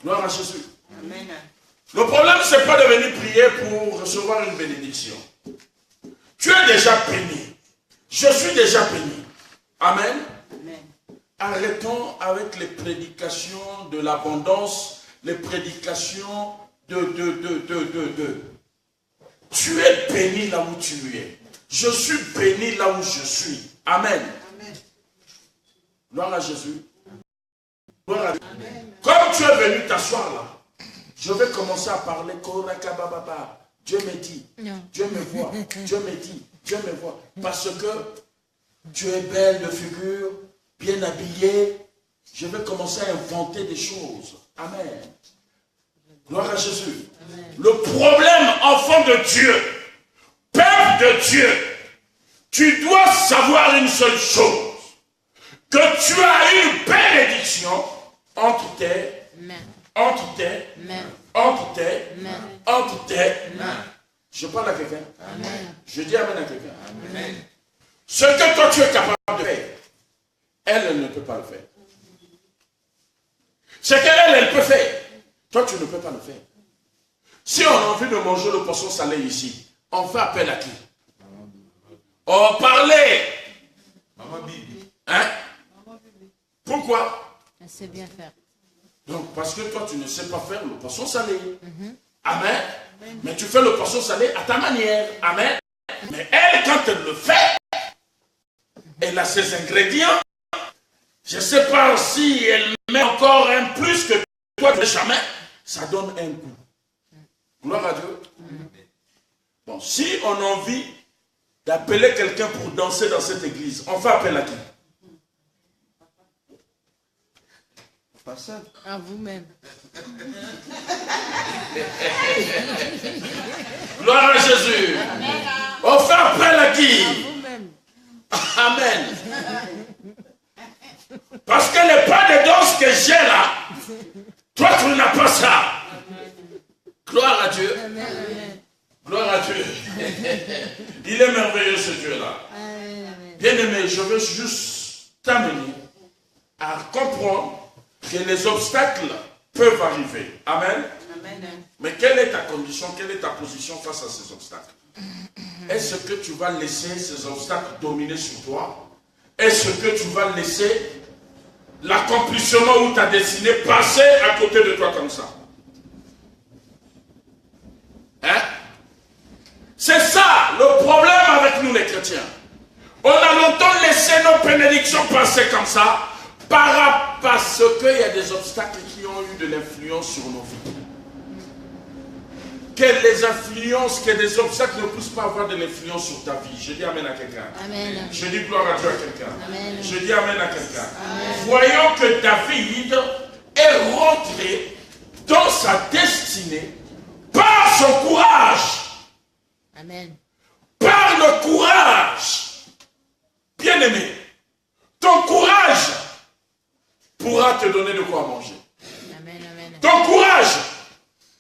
Gloire à Jésus. Amen. Le problème, ce n'est pas de venir prier pour recevoir une bénédiction. Tu es déjà béni. Je suis déjà béni. Amen. Amen. Arrêtons avec les prédications de l'abondance, les prédications de. Tu es béni là où tu es. Je suis béni là où je suis. Amen. Amen. Gloire à Jésus. Gloire à Dieu. Comme tu es venu t'asseoir là, je vais commencer à parler. Dieu me dit, Non. Dieu me voit, Dieu me dit, Dieu me voit. Parce que tu es belle de figure, bien habillée. Je vais commencer à inventer des choses. Amen. Gloire à Jésus. Amen. Le problème, enfant de Dieu, peuple de Dieu, tu dois savoir une seule chose. Que tu as une bénédiction entre tes mains. Entre tes mains. Entre tes mains. Entre tes mains. Je parle à quelqu'un. Amen. Je dis amen à quelqu'un. Amen. Ce que toi tu es capable de faire, elle ne peut pas le faire. Ce qu'elle peut faire, toi tu ne peux pas le faire. Si on a envie de manger le poisson salé ici, on fait appel à qui? Oh, parlez. Maman Bibi. Hein? Pourquoi? Elle sait bien faire. Donc, parce que toi, tu ne sais pas faire le poisson salé. Amen. Mais tu fais le poisson salé à ta manière. Amen. Mais elle, quand elle le fait, elle a ses ingrédients. Je ne sais pas si elle met encore un plus que toi, jamais. Ça donne un goût. Gloire à Dieu. Bon, si on a envie d'appeler quelqu'un pour danser dans cette église, on fait appel à qui? À vous-même. Gloire à Jésus. On fait appel à qui? À vous-même. Amen. Parce que les pas de danse que j'ai là, toi tu n'as pas ça. Gloire à Dieu. Gloire à Dieu. Il est merveilleux ce Dieu-là. Bien-aimé, je veux juste t'amener à comprendre que les obstacles peuvent arriver. Amen. Mais quelle est ta condition, quelle est ta position face à ces obstacles? Est-ce que tu vas laisser ces obstacles dominer sur toi? Est-ce que tu vas laisser l'accomplissement ou ta destinée passer à côté de toi comme ça? Hein? C'est ça le problème avec nous les chrétiens. On a longtemps laissé nos bénédictions passer comme ça parce qu'il y a des obstacles qui ont eu de l'influence sur nos vies. Que les influences, que des obstacles ne puissent pas avoir de l'influence sur ta vie. Je dis amen à quelqu'un. Je dis gloire à Dieu à quelqu'un. Je dis amen à quelqu'un. Voyons que David est rentré dans sa destinée par son courage. Amen. Par le courage. Bien-aimé, ton courage pourra te donner de quoi manger. Amen, amen. Ton courage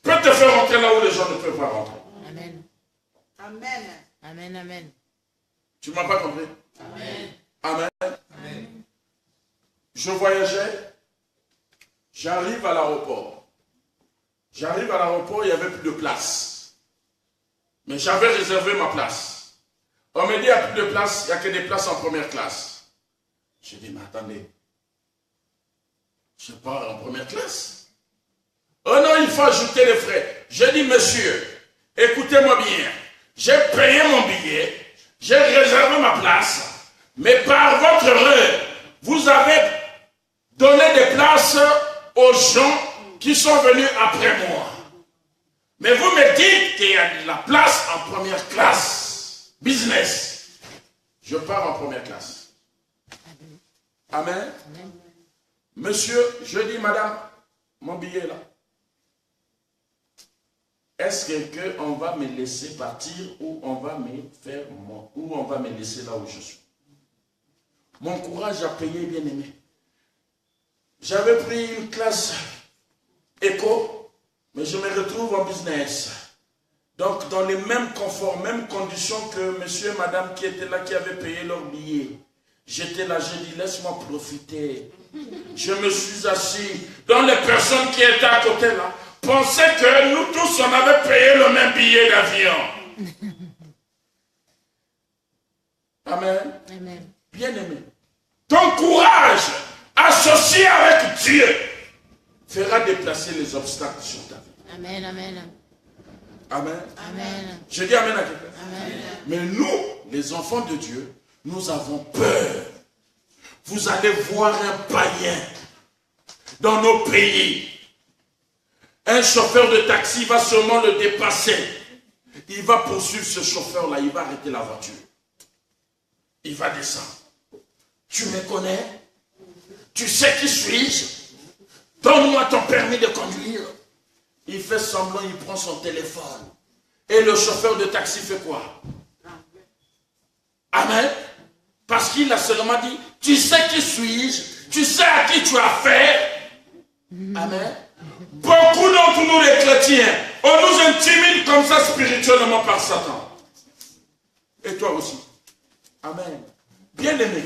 peut te faire rentrer là où les gens ne peuvent pas rentrer. Amen. Amen. Amen, amen. Tu ne m'as pas compris? Amen. Amen. Amen. Je voyageais, j'arrive à l'aéroport. J'arrive à l'aéroport, il n'y avait plus de place. Mais j'avais réservé ma place. On me dit, il n'y a plus de place, il n'y a que des places en première classe. J'ai dit, mais attendez, je pars en première classe. Oh non, il faut ajouter les frais. J'ai dit, monsieur, écoutez-moi bien, j'ai payé mon billet, j'ai réservé ma place, mais par votre erreur, vous avez donné des places aux gens qui sont venus après moi. Mais vous me dites qu'il y a de la place en première classe. Business. Je pars en première classe. Amen. Amen. Monsieur, je dis, madame, mon billet là. Est-ce qu'on va me laisser partir ou on va me faire ou on va me laisser là où je suis? Mon courage a payé, bien aimé. J'avais pris une classe éco, mais je me retrouve en business. Donc, dans les mêmes conforts, mêmes conditions que monsieur et madame qui étaient là, qui avaient payé leur billet. J'étais là, j'ai dit, laisse-moi profiter. Je me suis assis. Donc, les personnes qui étaient à côté là pensaient que nous tous, on avait payé le même billet d'avion. Amen. Amen. Bien-aimé. Ton courage, associé avec Dieu, fera déplacer les obstacles sur ta vie. Amen, amen. Amen. Amen. Je dis amen à quelqu'un. Amen. Mais nous, les enfants de Dieu, nous avons peur. Vous allez voir un païen dans nos pays. Un chauffeur de taxi va seulement le dépasser. Il va poursuivre ce chauffeur-là, il va arrêter la voiture. Il va descendre. Tu me connais? Tu sais qui suis-je? Donne-moi ton permis de conduire. Il fait semblant, il prend son téléphone. Et le chauffeur de taxi fait quoi? Amen. Parce qu'il a seulement dit, tu sais qui suis-je? Tu sais à qui tu as affaire? Amen. Beaucoup d'entre nous les chrétiens, on nous intimide comme ça spirituellement par Satan. Et toi aussi. Amen. Bien-aimé,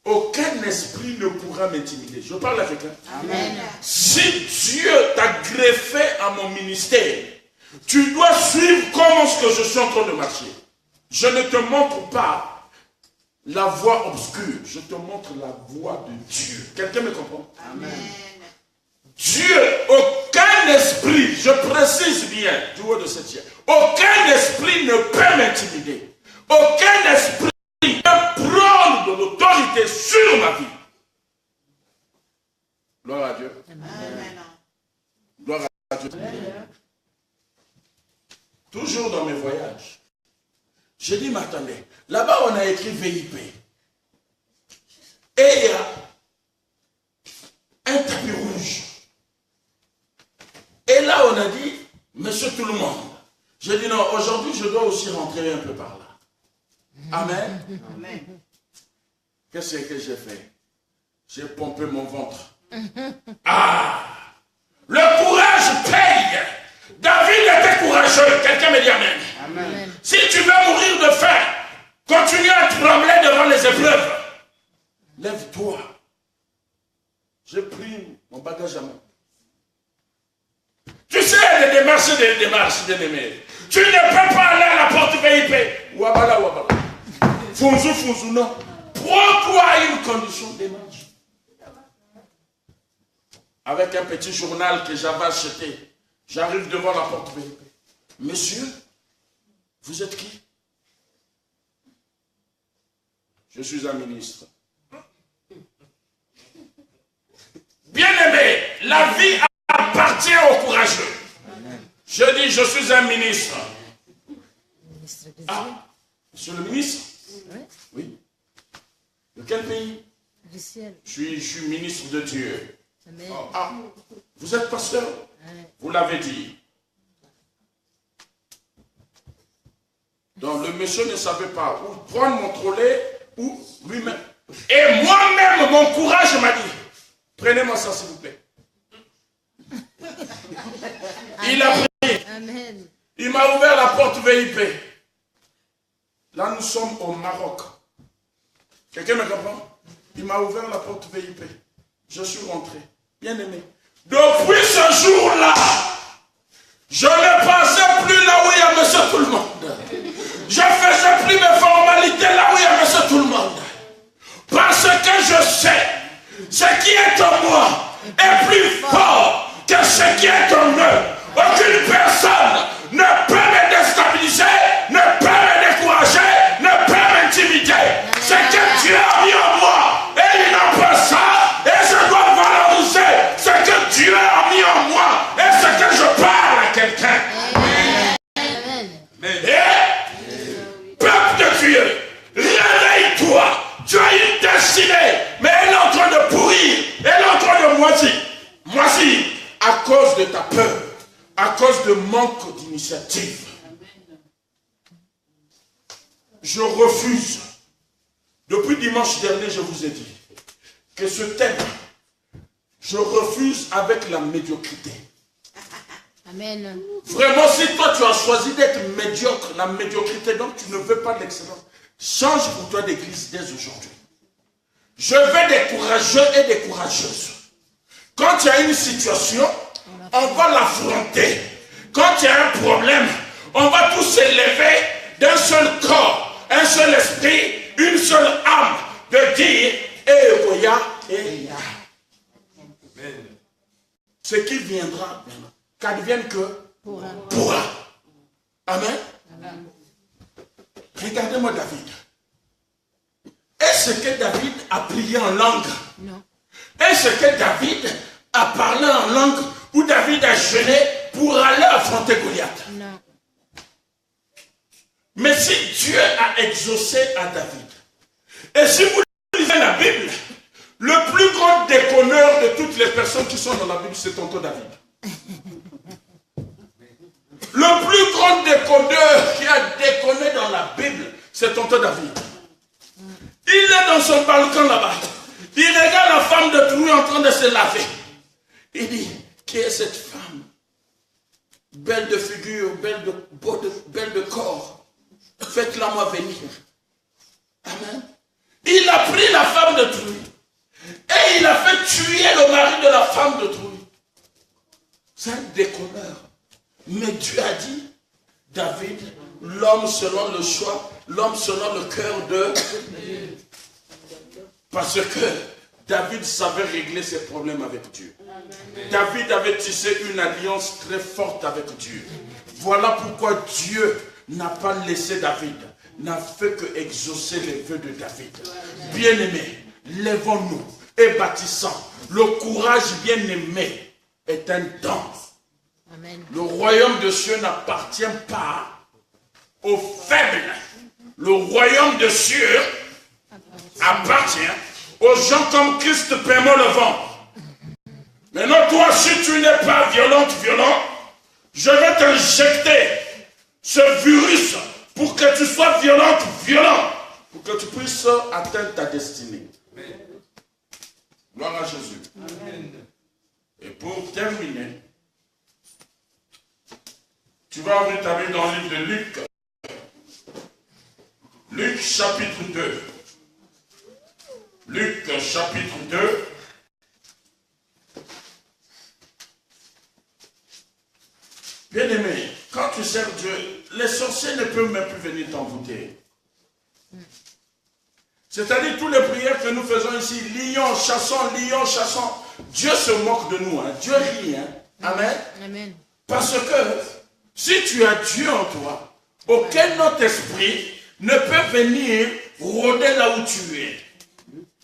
aucun esprit ne pourra m'intimider. Je parle à quelqu'un. Amen. Si Dieu t'a greffé à mon ministère, tu dois suivre comment ce que je suis en train de marcher. Je ne te montre pas la voie obscure, je te montre la voie de Dieu. Quelqu'un me comprend? Amen. Dieu, aucun esprit, je précise bien du haut de cette chair, aucun esprit ne peut m'intimider. Aucun esprit ne peut prendre de l'autorité sur ma vie. Gloire à Dieu. Amen. Gloire à Dieu. Toujours dans mes voyages, j'ai dit, mais attendez, là-bas on a écrit VIP. Et il y a un tapis rouge. Et là on a dit, monsieur tout le monde. J'ai dit non, aujourd'hui je dois aussi rentrer un peu par là. Amen. Amen. Qu'est-ce que j'ai fait? J'ai pompé mon ventre. Ah! Le courage paye! David était courageux. Quelqu'un me dit amen. Amen. Si tu veux mourir de faim, continue à trembler devant les épreuves. Lève-toi. J'ai pris mon bagage à main. Tu sais, des démarches, bien-aimés. Tu ne peux pas aller à la porte VIP. Wabala, wabala. Funzu, non. Prends-toi une condition de démarche. Avec un petit journal que j'avais acheté. J'arrive devant la porte VIP. Monsieur, vous êtes qui? Je suis un ministre. Bien-aimé, la vie appartient aux courageux. Je dis, je suis un ministre. Ministre de Dieu. Ah, monsieur le ministre? Oui. Oui. De quel pays? Du ciel. Je suis ministre de Dieu. Amen. Ah, vous êtes pasteur? Amen. Vous l'avez dit. Donc le monsieur ne savait pas où prendre mon trolley ou lui-même. Et moi-même, mon courage m'a dit, prenez-moi ça s'il vous plaît. Il a pris. Amen. Il m'a ouvert la porte VIP. Là, nous sommes au Maroc. Quelqu'un me comprend? Il m'a ouvert la porte VIP. Je suis rentré. Bien aimé. Depuis ce jour-là, je ne passais plus là où il y a monsieur tout le monde. Je faisais plus mes formalités là où il y a monsieur tout le monde. Parce que je sais, ce qui est en moi est plus fort que ce qui est en eux. Aucune personne ne peut me déstabiliser, ne peut me décourager, ne peut m'intimider. Ce que Dieu a mis en moi, et il n'a pas ça, et je dois valoriser ce que Dieu a mis en moi, et ce que je parle à quelqu'un. Amen. Et, peuple de Dieu, réveille-toi. Tu as une destinée, mais elle est en train de pourrir, elle est en train de moisir. Moisir à cause de ta peur, à cause de manque d'initiative. Je refuse. Depuis dimanche dernier, je vous ai dit que ce thème, je refuse avec la médiocrité. Amen. Vraiment, si toi tu as choisi d'être médiocre, la médiocrité, donc tu ne veux pas de l'excellence, change pour toi d'église dès aujourd'hui. Je veux des courageux et des courageuses. Quand tu as une situation, on va l'affronter. Quand il y a un problème, on va tous s'élever d'un seul corps, un seul esprit, une seule âme, de dire, ce qui viendra, qu'advienne que pourra. Amen. Amen. Regardez-moi David. Est-ce que David a prié en langue? Non. Est-ce que David a parlé en langue ou David a jeûné pour aller affronter Goliath? Non. Mais si Dieu a exaucé à David, et si vous lisez la Bible, le plus grand déconneur de toutes les personnes qui sont dans la Bible, c'est tonton David. Le plus grand déconneur qui a déconné dans la Bible, c'est tonton David. Il est dans son balcon là-bas. Il regarde la femme de Trouille en train de se laver. Il dit, qui est cette femme? Belle de figure, belle de corps. Faites-la moi venir. Amen. Il a pris la femme de Trouille. Et il a fait tuer le mari de la femme de Trouille. C'est un déconneur. Mais Dieu a dit, David, l'homme selon le choix, l'homme selon le cœur de... Parce que David savait régler ses problèmes avec Dieu. David avait tissé une alliance très forte avec Dieu. Voilà pourquoi Dieu n'a pas laissé David, n'a fait que exaucer les vœux de David. Bien-aimés, lèvons-nous et bâtissons. Le courage bien-aimé est un don. Amen. Le royaume de cieux n'appartient pas aux faibles. Le royaume de cieux appartient aux gens comme Christ Paiement le vent. Maintenant, toi, si tu n'es pas violent, je vais t'injecter ce virus pour que tu sois violent, pour que tu puisses atteindre ta destinée. Gloire à Jésus. Amen. Et pour terminer, tu vas ouvrir ta Bible dans le livre de Luc. Luc chapitre 2. Luc chapitre 2. Bien-aimé, quand tu sers Dieu, les sorciers ne peuvent même plus venir t'envoûter. C'est-à-dire toutes les prières que nous faisons ici, lions, chassons. Dieu se moque de nous, hein. Dieu rit. Hein. Amen. Amen. Parce que si tu as Dieu en toi, aucun autre esprit ne peut venir rôder là où tu es.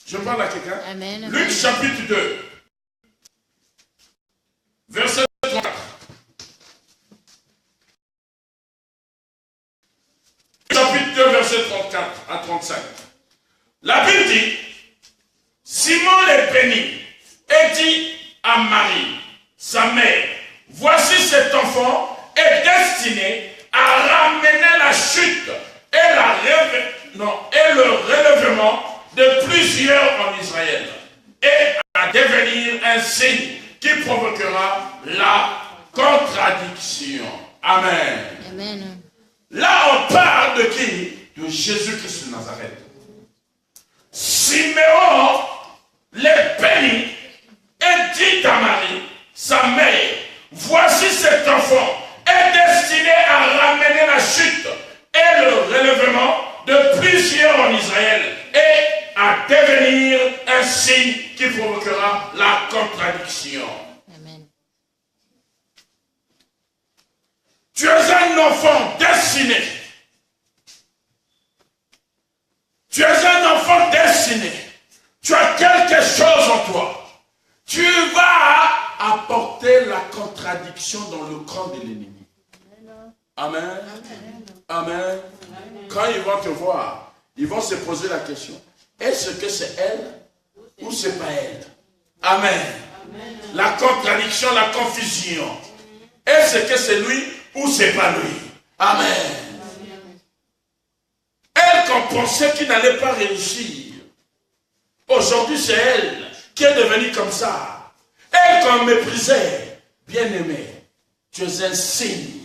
Je parle à quelqu'un. Amen. Luc chapitre 2, verset 34. Chapitre 2, verset 34 à 35. La Bible dit, Simon les bénit et dit à Marie, sa mère, voici cet enfant est destiné à ramener la chute et le relèvement de plusieurs en Israël et à devenir un signe qui provoquera la contradiction. Amen. Amen. Là, on parle de qui? De Jésus-Christ de Nazareth. Siméon les bénit et dit à Marie, sa mère, voici cet enfant est destiné à ramener la chute et le relèvement de plusieurs en Israël et à devenir un signe qui provoquera la contradiction. Amen. Tu es un enfant destiné. Tu es un enfant destiné. Tu as quelque chose en toi. Tu vas apporter la contradiction dans le camp de l'ennemi. Amen. Amen. Quand ils vont te voir, ils vont se poser la question. Est-ce que c'est elle ou c'est pas elle? Amen. La contradiction, la confusion. Est-ce que c'est lui ou c'est pas lui? Amen. Elle qu'on pensait qu'il n'allait pas réussir. Aujourd'hui, c'est elle qui est devenue comme ça. Elle qu'on méprisait. Bien-aimé, tu es un signe.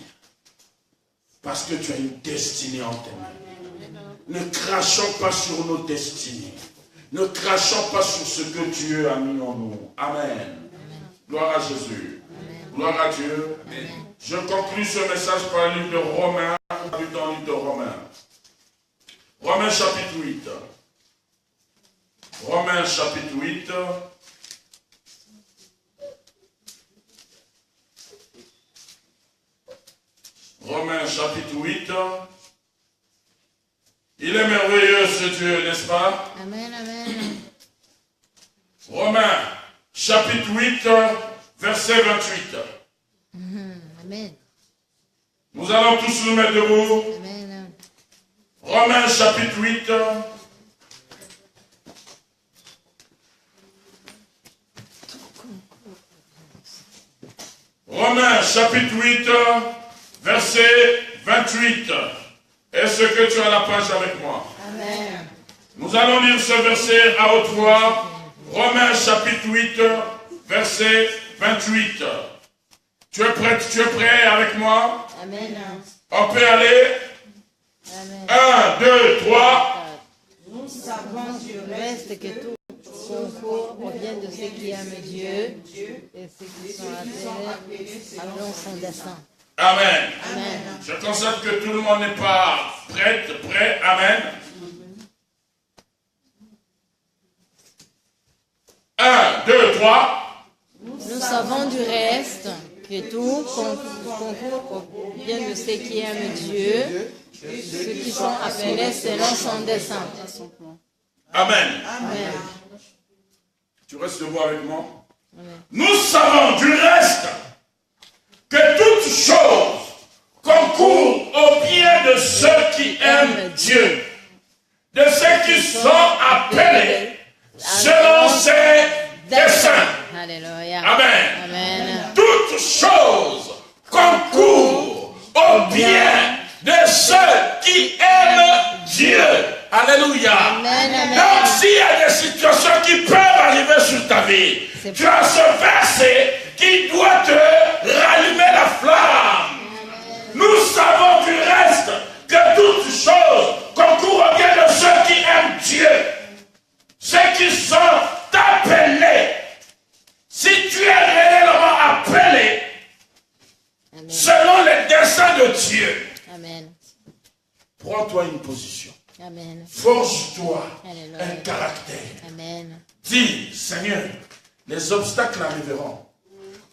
Parce que tu as une destinée en tes mains. Ne crachons pas sur nos destinées. Ne crachons pas sur ce que Dieu a mis en nous. Amen. Gloire à Jésus. Gloire à Dieu. Amen. Je conclue ce message par le livre de Romains. Dans le livre de Romains. Romains chapitre 8. Romains chapitre 8. Romains chapitre 8. Il est merveilleux ce Dieu, n'est-ce pas? Amen, amen. Romains chapitre 8, verset 28. Amen. Nous allons tous nous mettre debout. Amen. Romains chapitre 8. Romains chapitre 8, verset 28. Est-ce que tu as la page avec moi? Amen. Nous allons lire ce verset à haute voix. Romains chapitre 8, verset 28. Tu es prêt avec moi? Amen. On peut aller? Amen. 1, 2, 3. Nous savons Du reste que tout concours provient de ceux qui aiment Dieu et ceux qui sont appelés selon son dessein. Amen. Amen. Je constate que tout le monde n'est pas prêt. Amen. 1, 2, 3. Nous savons du reste que tout concourt au bien de ceux qui aiment Dieu, ceux qui sont appelés selon son dessein. Amen. Amen. Tu restes debout avec moi. Amen. Nous savons du reste que toutes choses concourent au bien de ceux qui aiment Dieu, de ceux qui sont appelés selon ses desseins. Alléluia. Amen. Amen. Toutes choses concourent au bien de ceux qui aiment Dieu. Alléluia. Amen, amen. Donc s'il y a des situations qui peuvent arriver sur ta vie, tu as ce verset qui doit te rallumer la flamme. Nous savons du reste que toutes choses concourent au bien de ceux qui aiment Dieu, ceux qui sont appelés. Si tu es réellement appelé selon les desseins de Dieu, Amen. prends-toi une position. Amen. Forge-toi Alléluia. un caractère. Amen. Dis, Seigneur, les obstacles arriveront,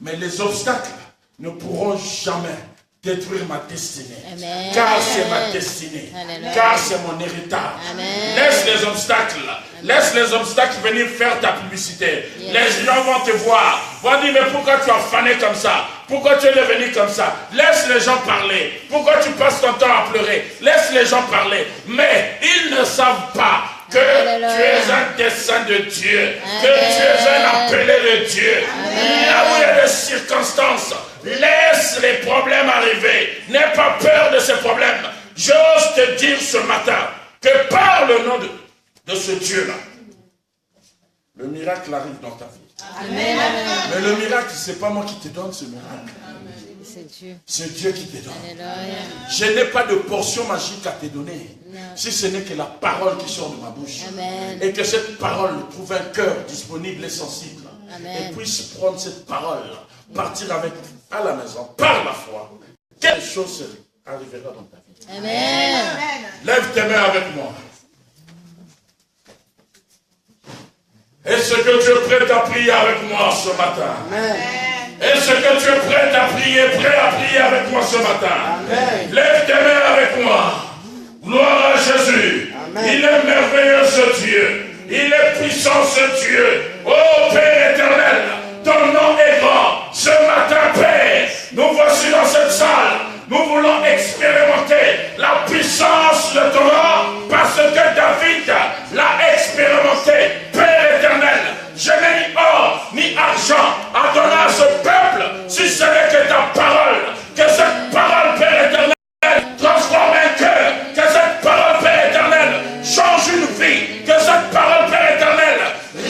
mais les obstacles ne pourront jamais détruire ma destinée. Amen. Car c'est ma destinée. Alléluia. Car c'est mon héritage. Amen. Laisse les obstacles venir faire ta publicité. Yes. Les gens vont te voir. Vont dire, mais pourquoi tu as fané comme ça? Pourquoi tu es devenu comme ça? Laisse les gens parler. Pourquoi tu passes ton temps à pleurer? Laisse les gens parler. Mais ils ne savent pas que Alléluia. tu es un dessein de Dieu, que Amen. tu es un appelé de Dieu. Amen. Là où il y a des circonstances, laisse les problèmes arriver. N'aie pas peur de ces problèmes. J'ose te dire ce matin que par le nom de ce Dieu-là, le miracle arrive dans ta vie. Amen. Amen. Mais le miracle, ce n'est pas moi qui te donne ce miracle. C'est Dieu. C'est Dieu qui te donne. Alléluia. Je n'ai pas de portion magique à te donner. Non. Si ce n'est que la parole qui sort de ma bouche. Amen. Et que cette parole trouve un cœur disponible et sensible. Amen. Et puisse prendre cette parole, partir avec à la maison, par la foi. Quelle chose arrivera dans ta vie. Amen. Lève tes mains avec moi. Est-ce que tu es prêt à prier avec moi ce matin? Est-ce que tu es prêt à prier avec moi ce matin? Amen. Lève tes mains avec moi. Gloire à Jésus. Amen. Il est merveilleux ce Dieu. Il est puissant ce Dieu. Oh Père éternel, ton nom est grand. Ce matin, Père, nous voici dans cette salle. Nous voulons expérimenter la puissance de ton nom parce que David l'a expérimenté. Père éternel, je n'ai ni or ni argent à donner à ce peuple si ce n'est que ta parole. Que cette parole, Père éternel, transforme un cœur. Que cette parole, Père éternel, change une vie. Que cette parole, Père éternel,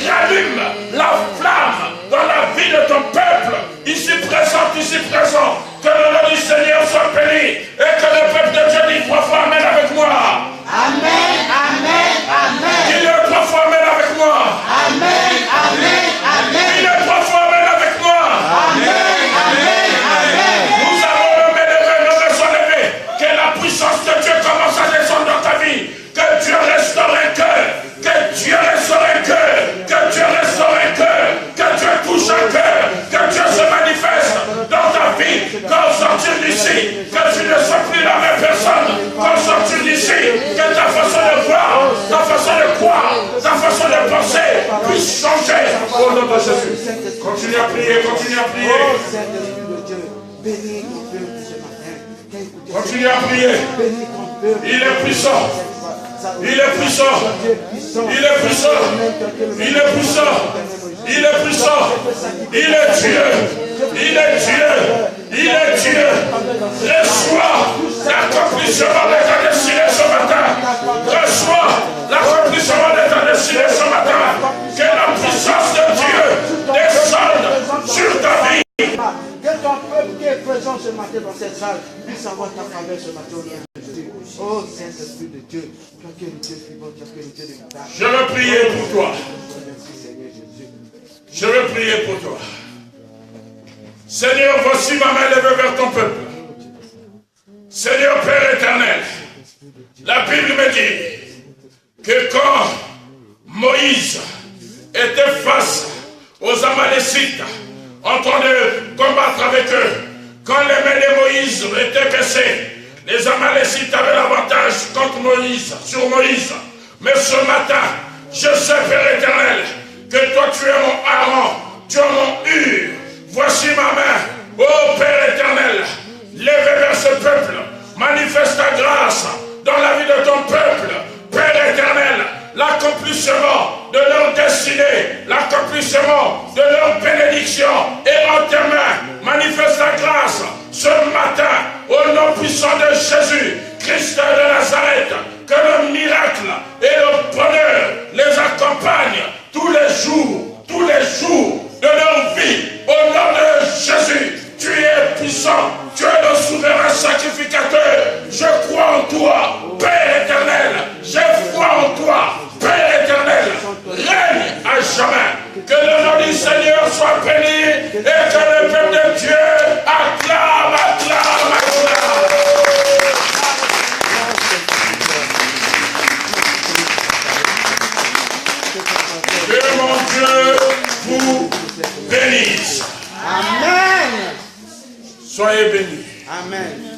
rallume la flamme dans la vie de ton peuple. Ici présent. Que le nom du Seigneur soit béni. Et que le peuple de Dieu dise 3 fois Amen avec moi. Amen, amen, amen. Dis-le 3 fois Amen avec moi. Amen, amen, amen. Dis-le 3 fois Amen avec moi. Amen, amen, amen. Nous avons nos mains sont levées. Que la puissance de Dieu commence à descendre dans ta vie. Que Dieu restaure un cœur. Que Dieu restaure un cœur. Que Dieu restaure un cœur. Que Dieu touche un cœur. Que Dieu se manifeste dans ta vie. Qu'en sortir d'ici, que tu ne sois plus la même personne. Qu'en sortir d'ici, que ta façon de voir, ta façon de croire, ta façon de penser puisse changer. Au nom de Jésus. Continue à prier, continue à prier. Oh Saint-Esprit de Dieu, bénis ton peuple ce matin. Continue à prier. Bénis ton peuple. Il est puissant. Il est puissant. Il est puissant. Il est puissant. Il est puissant. Il est Dieu. Il est Dieu. Il est Dieu. Reçois l'accomplissement de ta destinée ce matin. Reçois l'accomplissement de ta destinée ce matin. Que la puissance de Dieu descende sur ta vie. Que ton peuple qui est présent ce matin dans cette salle puisse avoir ta faveur ce matin au nom de Jésus. Oh Saint-Esprit de Dieu, tu as qualité suivante, tu as qualité de grâce. Je veux prier pour toi. Merci Seigneur Jésus. Je veux prier pour toi. Seigneur, voici ma main levée vers ton peuple. Seigneur Père éternel, la Bible me dit que quand Moïse était face aux Amalécites, en train de combattre avec eux. Quand les mains de Moïse étaient baissées, les Amalécites avaient l'avantage contre Moïse, sur Moïse. Mais ce matin, je sais, Père éternel, que toi tu es mon Aaron, tu es mon Hur. Voici ma main, ô Père éternel, lève vers ce peuple, manifeste ta grâce dans la vie de ton peuple, Père éternel, l'accomplissement de leur destinée, l'accomplissement de leur bénédiction est en tes mains. Manifeste ta grâce ce matin au nom puissant de Jésus, Christ de Nazareth, que le miracle et le bonheur les accompagnent tous les jours de leur vie. Au nom de Jésus, tu es puissant, tu es le souverain sacrificateur. Je crois en toi, Père éternel, je crois en toi, Père éternel, règne à jamais. Que le nom du Seigneur soit béni et que le peuple de Dieu acclame, acclame, acclame. Que mon Dieu vous bénisse. Amen. Soyez bénis. Amen.